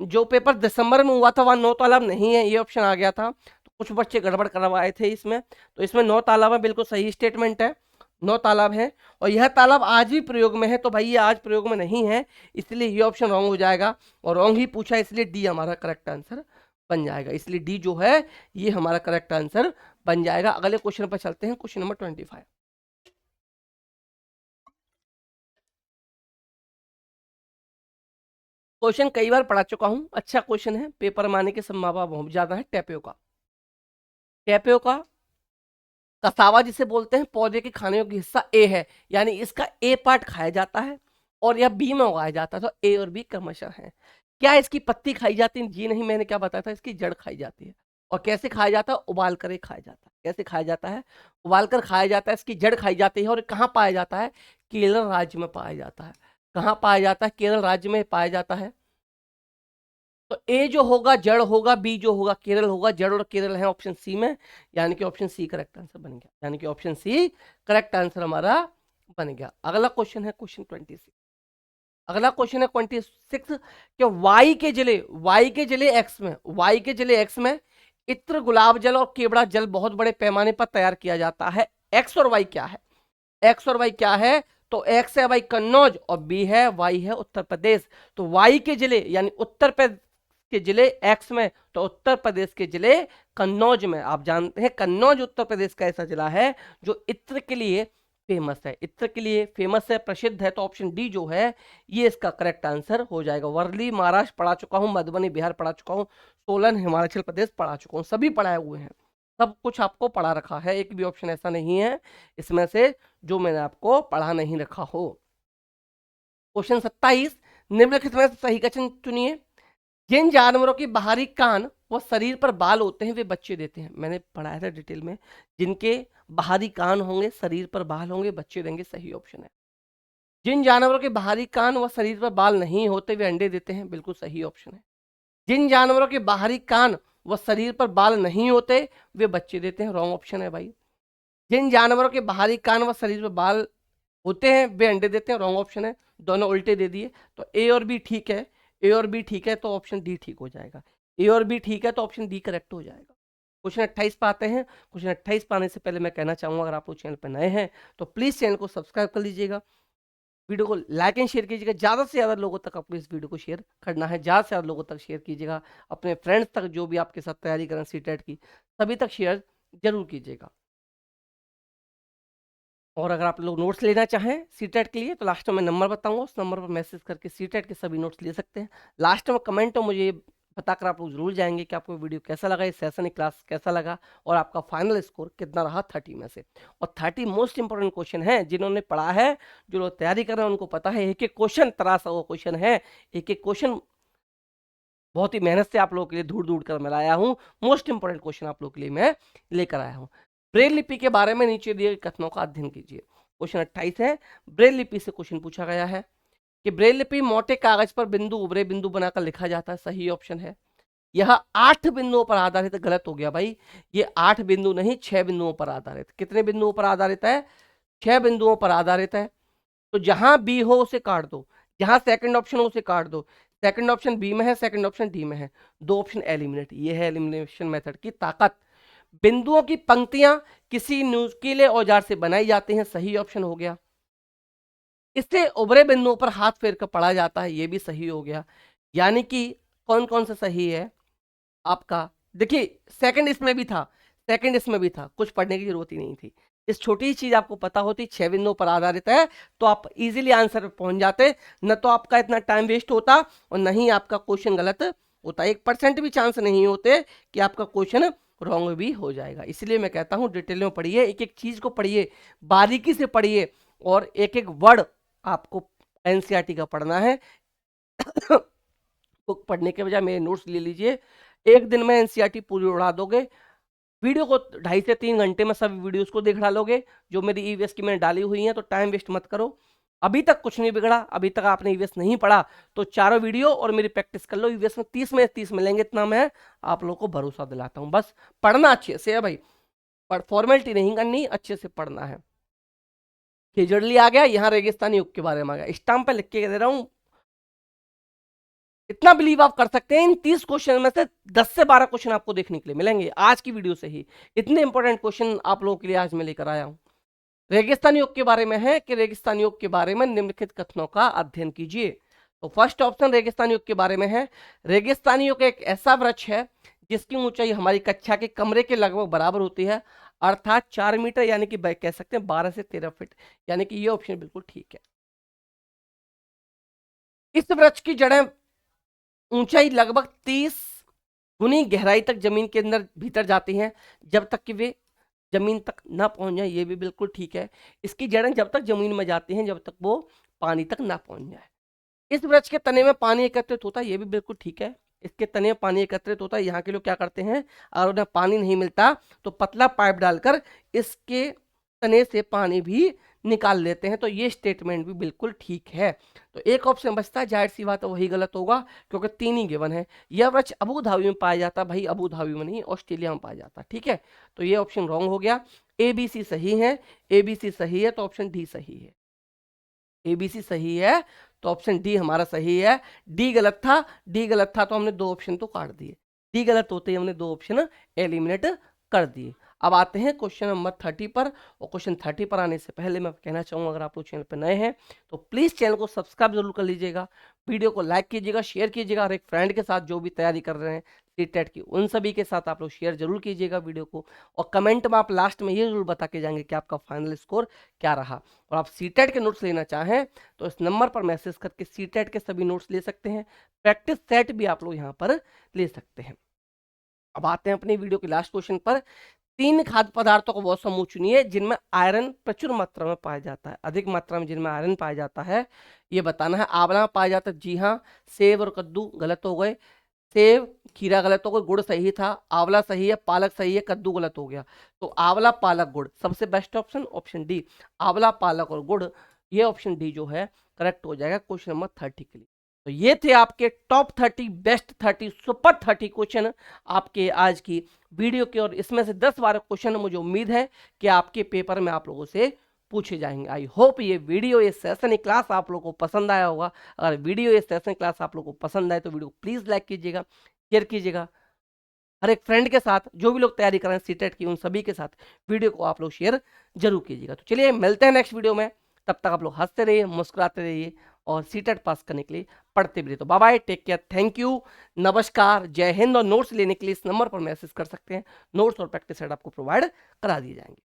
जो पेपर दिसंबर में हुआ था वहां 9 तालाब नहीं है, ये ऑप्शन आ गया था, तो कुछ बच्चे गड़बड़ करवाए थे इसमें। तो इसमें 9 तालाब है, बिल्कुल सही स्टेटमेंट है, 9 तालाब है। और यह तालाब आज भी प्रयोग में है, तो भाई ये आज प्रयोग में नहीं है, इसलिए ये ऑप्शन रॉन्ग हो जाएगा। और रॉन्ग ही पूछा, इसलिए डी हमारा करेक्ट आंसर बन जाएगा, इसलिए डी जो है ये हमारा करेक्ट आंसर बन जाएगा। अगले क्वेश्चन पर चलते हैं, क्वेश्चन नंबर 25। क्वेश्चन कई बार पढ़ा चुका हूं, अच्छा क्वेश्चन है, पेपर में आने की संभावना बहुत ज्यादा है। टेपियोका, टेपियोका कसावा जिसे बोलते हैं, पौधे के खाने योग्य हिस्सा ए है, यानी इसका ए पार्ट खाया जाता है और यह बी में उगाया जाता है, तो ए और बी क्रमशः है। क्या इसकी पत्ती खाई जाती है, जी नहीं, मैंने क्या बताया था, इसकी जड़ खाई जाती है। और कैसे खाया जाता है, उबाल कर खाया जाता है। कैसे खाया जाता है, उबाल कर खाया जाता है, इसकी जड़ खाई जाती है। और कहाँ पाया जाता है, केरल राज्य में पाया जाता है। कहाँ पाया जाता है, केरल राज्य में पाया जाता है। तो ए जो होगा जड़ होगा, बी जो होगा केरल होगा, जड़ और केरल है ऑप्शन सी में, यानी कि ऑप्शन सी करेक्ट आंसर बन गया, यानी कि ऑप्शन सी करेक्ट आंसर हमारा बन गया। अगला क्वेश्चन है क्वेश्चन 26। अगला क्वेश्चन है 26 कि वाई के जिले, वाई के जिले एक्स में, वाई के जिले एक्स में इत्र, गुलाब जल और केवड़ा जल बहुत बड़े पैमाने पर तैयार किया जाता है। एक्स और वाई क्या है, एक्स और वाई क्या है, तो एक्स है भाई कन्नौज और बी है वाई है उत्तर प्रदेश। तो वाई के जिले यानी उत्तर प्रदेश के जिले एक्स में, तो उत्तर प्रदेश के जिले कन्नौज में। आप जानते हैं कन्नौज उत्तर प्रदेश का ऐसा जिला है जो इत्र के लिए फेमस है, इत्र के लिए फेमस है, प्रसिद्ध है। तो ऑप्शन डी जो है ये इसका करेक्ट आंसर हो जाएगा। वर्ली महाराष्ट्र पढ़ा चुका हूं, मधुबनी बिहार पढ़ा चुका हूं, सोलन हिमाचल प्रदेश पढ़ा चुका हूं, सभी पढ़ाए हुए हैं, सब कुछ आपको पढ़ा रखा है, एक भी ऑप्शन ऐसा नहीं है इसमें से जो मैंने आपको पढ़ा नहीं रखा हो। क्वेश्चन 27, निम्नलिखित में से सही क्वेश्चन चुनिए। जिन जानवरों की बाहरी कान व शरीर पर बाल होते हैं वे बच्चे देते हैं, मैंने पढ़ाया था डिटेल में। जिनके बाहरी कान होंगे, शरीर पर बाल होंगे, बच्चे देंगे, सही ऑप्शन है। जिन जानवरों के बाहरी कान व शरीर पर बाल नहीं होते वे अंडे देते हैं, बिल्कुल सही ऑप्शन है। जिन जानवरों के बाहरी कान व शरीर पर बाल नहीं होते वे बच्चे देते हैं, रॉन्ग ऑप्शन है भाई। जिन जानवरों के बाहरी कान व शरीर में बाल होते हैं वे अंडे देते हैं, रॉन्ग ऑप्शन है, दोनों उल्टे दे दिए। तो ए और बी ठीक है, ए और बी ठीक है तो ऑप्शन डी ठीक हो जाएगा, ए और बी ठीक है तो ऑप्शन डी करेक्ट हो जाएगा। क्वेश्चन 28 पे आते हैं। क्वेश्चन 28 पे आने से पहले मैं कहना चाहूंगा, अगर आप लोग चैनल पर नए हैं तो प्लीज चैनल को सब्सक्राइब कर लीजिएगा, वीडियो को लाइक एंड शेयर कीजिएगा, ज़्यादा से ज़्यादा लोगों तक आपको इस वीडियो को शेयर करना है, ज़्यादा से ज़्यादा लोगों तक शेयर कीजिएगा, अपने फ्रेंड्स तक जो भी आपके साथ तैयारी करें सीटेट की सभी तक शेयर जरूर कीजिएगा। और अगर आप लोग नोट्स लेना चाहें सीटेट के लिए तो लास्ट में मैं नंबर बताऊंगा, उस नंबर पर मैसेज करके सीटेट के सभी नोट्स ले सकते हैं। लास्ट में कमेंट में मुझे बताकर आप लोग जरूर जाएंगे कि आपको वीडियो कैसा लगा, ये सेशन क्लास कैसा लगा और आपका फाइनल स्कोर कितना रहा 30 में से। और 30 मोस्ट इंपोर्टेंट क्वेश्चन है, जिन्होंने पढ़ा है, जो लोग तैयारी कर रहे हैं उनको पता है एक एक क्वेश्चन तरासा हुआ क्वेश्चन है, एक एक क्वेश्चन बहुत ही मेहनत से आप लोगों के लिए ढूंढ ढूंढ कर मैं लाया हूँ, मोस्ट इंपोर्टेंट क्वेश्चन आप लोगों के लिए मैं लेकर आया हूँ। ब्रेल लिपि के बारे में नीचे दिए गए कथनों का अध्ययन कीजिए। क्वेश्चन 28 है, ब्रेल लिपि से क्वेश्चन पूछा गया है कि ब्रेल लिपि मोटे कागज पर बिंदु उभरे बिंदु बनाकर लिखा जाता है, सही ऑप्शन है। यह 8 बिंदुओं पर आधारित, गलत हो गया भाई, ये 8 बिंदु नहीं 6 बिंदुओं पर आधारित। कितने बिंदुओं पर आधारित है? 6 बिंदुओं पर आधारित है। तो जहां बी हो उसे काट दो, जहां सेकंड ऑप्शन हो उसे काट दो। सेकंड ऑप्शन बी में है, सेकंड ऑप्शन डी में है, दो ऑप्शन एलिमिनेट। ये है एलिमिनेशन मेथड की ताकत। बिंदुओं की पंक्तियां किसी नुकीले औजार से बनाई जाती हैं, सही ऑप्शन हो गया। इससे उभरे बिंदुओं पर हाथ फेर कर पढ़ा जाता है, ये भी सही हो गया। यानी कि कौन कौन सा सही है आपका? देखिए सेकंड इसमें भी था, सेकंड इसमें भी था, कुछ पढ़ने की जरूरत ही नहीं थी। इस छोटी चीज आपको पता होती, 6 बिंदुओं पर आधारित है, तो आप इजीली आंसर पे पहुंच जाते, न तो आपका इतना टाइम वेस्ट होता और न ही आपका क्वेश्चन गलत होता। 1% भी चांस नहीं होते कि आपका क्वेश्चन रॉन्ग भी हो जाएगा। इसलिए मैं कहता हूं डिटेल में पढ़िए, एक एक चीज को पढ़िए, बारीकी से पढ़िए और एक एक वर्ड आपको एनसीईआरटी का पढ़ना है। बुक पढ़ने के बजाय मेरे नोट्स ले लीजिए, एक दिन में एनसीईआरटी पूरी उड़ा दोगे। वीडियो को 2.5 से 3 घंटे में सब वीडियोस को देख डालोगे जो मेरी ईवीएस की मैंने डाली हुई है, तो टाइम वेस्ट मत करो। अभी तक कुछ नहीं बिगड़ा, अभी तक आपने ईवीएस नहीं पढ़ा तो चारों वीडियो और मेरी प्रैक्टिस कर लो, ईवीएस में 30 में 30 मिलेंगे, इतना मैं आप लोगों को भरोसा दिलाता हूं। बस पढ़ना अच्छे से है भाई, पर फॉर्मेलिटी नहीं करनी, अच्छे से पढ़ना है। खिजड़ली आ गया, यहाँ रेगिस्तानी युग के बारे में आ गया, स्टाम्प पे लिख के दे रहा हूं। इतना बिलीव आप कर सकते हैं, इन 30 क्वेश्चन में से 10 से 12 क्वेश्चन आपको देखने के लिए मिलेंगे आज की वीडियो से ही। इतने इंपॉर्टेंट क्वेश्चन आप लोगों के लिए आज मैं लेकर आया हूं। रेगिस्तान योग के बारे में है कि रेगिस्तान योग के बारे में निम्नलिखित कथनों का अध्ययन कीजिए। तो फर्स्ट ऑप्शन रेगिस्तान योग के बारे में है, रेगिस्तानी योग एक ऐसा वृक्ष है जिसकी ऊंचाई हमारी कक्षा के कमरे के लगभग बराबर होती है, अर्थात 4 मीटर, यानी कि कह सकते हैं 12 से 13 फीट, यानी कि ये ऑप्शन बिल्कुल ठीक है। इस वृक्ष की जड़ें ऊंचाई लगभग 30 गुनी गहराई तक जमीन के अंदर भीतर जाती हैं, जब तक कि वे जमीन तक ना पहुंच जाए, ये भी बिल्कुल ठीक है। इसकी जड़ें जब तक जमीन में जाती हैं जब तक वो पानी तक ना पहुंच जाए। इस वृक्ष के तने में पानी एकत्रित होता है, ये भी बिल्कुल ठीक है। इसके तने में पानी एकत्रित होता है। यहाँ के लोग क्या करते हैं, अगर उन्हें पानी नहीं मिलता तो पतला पाइप डालकर इसके तने से पानी भी निकाल लेते हैं, तो ये स्टेटमेंट भी बिल्कुल ठीक है। तो एक ऑप्शन बचता है, जाहिर सी बात है वही गलत होगा क्योंकि 3 ही गिवन है। यह वृक्ष अबू धाबी में पाया जाता है, भाई अबू धाबी में नहीं ऑस्ट्रेलिया में पाया जाता है, ठीक है। तो ये ऑप्शन रॉन्ग हो गया। ABC सही है, ABC सही है तो ऑप्शन डी सही है। ABC सही है तो ऑप्शन डी हमारा सही है। डी गलत था, डी गलत था तो हमने 2 ऑप्शन तो काट दिए, डी गलत होते ही हमने 2 ऑप्शन एलिमिनेट कर दिए। अब आते हैं क्वेश्चन नंबर 30 पर, और क्वेश्चन 30 पर आने से पहले मैं कहना चाहूँगा, अगर आप लोग चैनल पर नए हैं तो प्लीज़ चैनल को सब्सक्राइब जरूर कर लीजिएगा, वीडियो को लाइक कीजिएगा, शेयर कीजिएगा, और एक फ्रेंड के साथ जो भी तैयारी कर रहे हैं सीटेट की उन सभी के साथ आप लोग शेयर जरूर कीजिएगा वीडियो को। और कमेंट में आप लास्ट में ये जरूर बता के जाएंगे कि आपका फाइनल स्कोर क्या रहा। और आप सीटेट के नोट्स लेना चाहें तो इस नंबर पर मैसेज करके सीटेट के सभी नोट्स ले सकते हैं, प्रैक्टिस सेट भी आप लोग यहाँ पर ले सकते हैं। अब आते हैं अपनी वीडियो के लास्ट क्वेश्चन पर। 3 खाद्य पदार्थों को वो समूह चुनिए जिनमें आयरन प्रचुर मात्रा में पाया जाता है, अधिक मात्रा में जिनमें आयरन पाया जाता है ये बताना है। आंवला में पाया जाता है, जी हाँ। सेब और कद्दू गलत हो गए, सेब खीरा गलत हो गया, गुड़ सही था, आंवला सही है, पालक सही है, कद्दू गलत हो गया। तो आंवला पालक गुड़ सबसे बेस्ट ऑप्शन ऑप्शन डी, आंवला पालक और गुड़, ये ऑप्शन डी जो है करेक्ट हो जाएगा क्वेश्चन नंबर 30 के लिए। तो ये थे आपके टॉप 30 बेस्ट 30 सुपर 30 क्वेश्चन आपके आज की वीडियो के, और इसमें से 10-12 क्वेश्चन मुझे उम्मीद है कि आपके पेपर में आप लोगों से पूछे जाएंगे। आई होप ये वीडियो, ये सेशन, ये क्लास आप लोगों को पसंद आया होगा। अगर वीडियो, ये सेशन, क्लास आप लोगों को पसंद आए तो वीडियो को प्लीज लाइक कीजिएगा, शेयर कीजिएगा हर एक फ्रेंड के साथ। जो भी लोग तैयारी कर रहे हैं सीटेट की, उन सभी के साथ वीडियो को आप लोग शेयर जरूर कीजिएगा। तो चलिए मिलते हैं नेक्स्ट वीडियो में, तब तक आप लोग हंसते रहिए, मुस्कुराते रहिए, और सीटेट पास करने के लिए पढ़ते भी रहिए। तो bye bye, take care, thank you, नमस्कार, जय हिंद। और नोट्स लेने के लिए इस नंबर पर मैसेज कर सकते हैं, नोट्स और प्रैक्टिस सेट आपको प्रोवाइड करा दिए जाएंगे।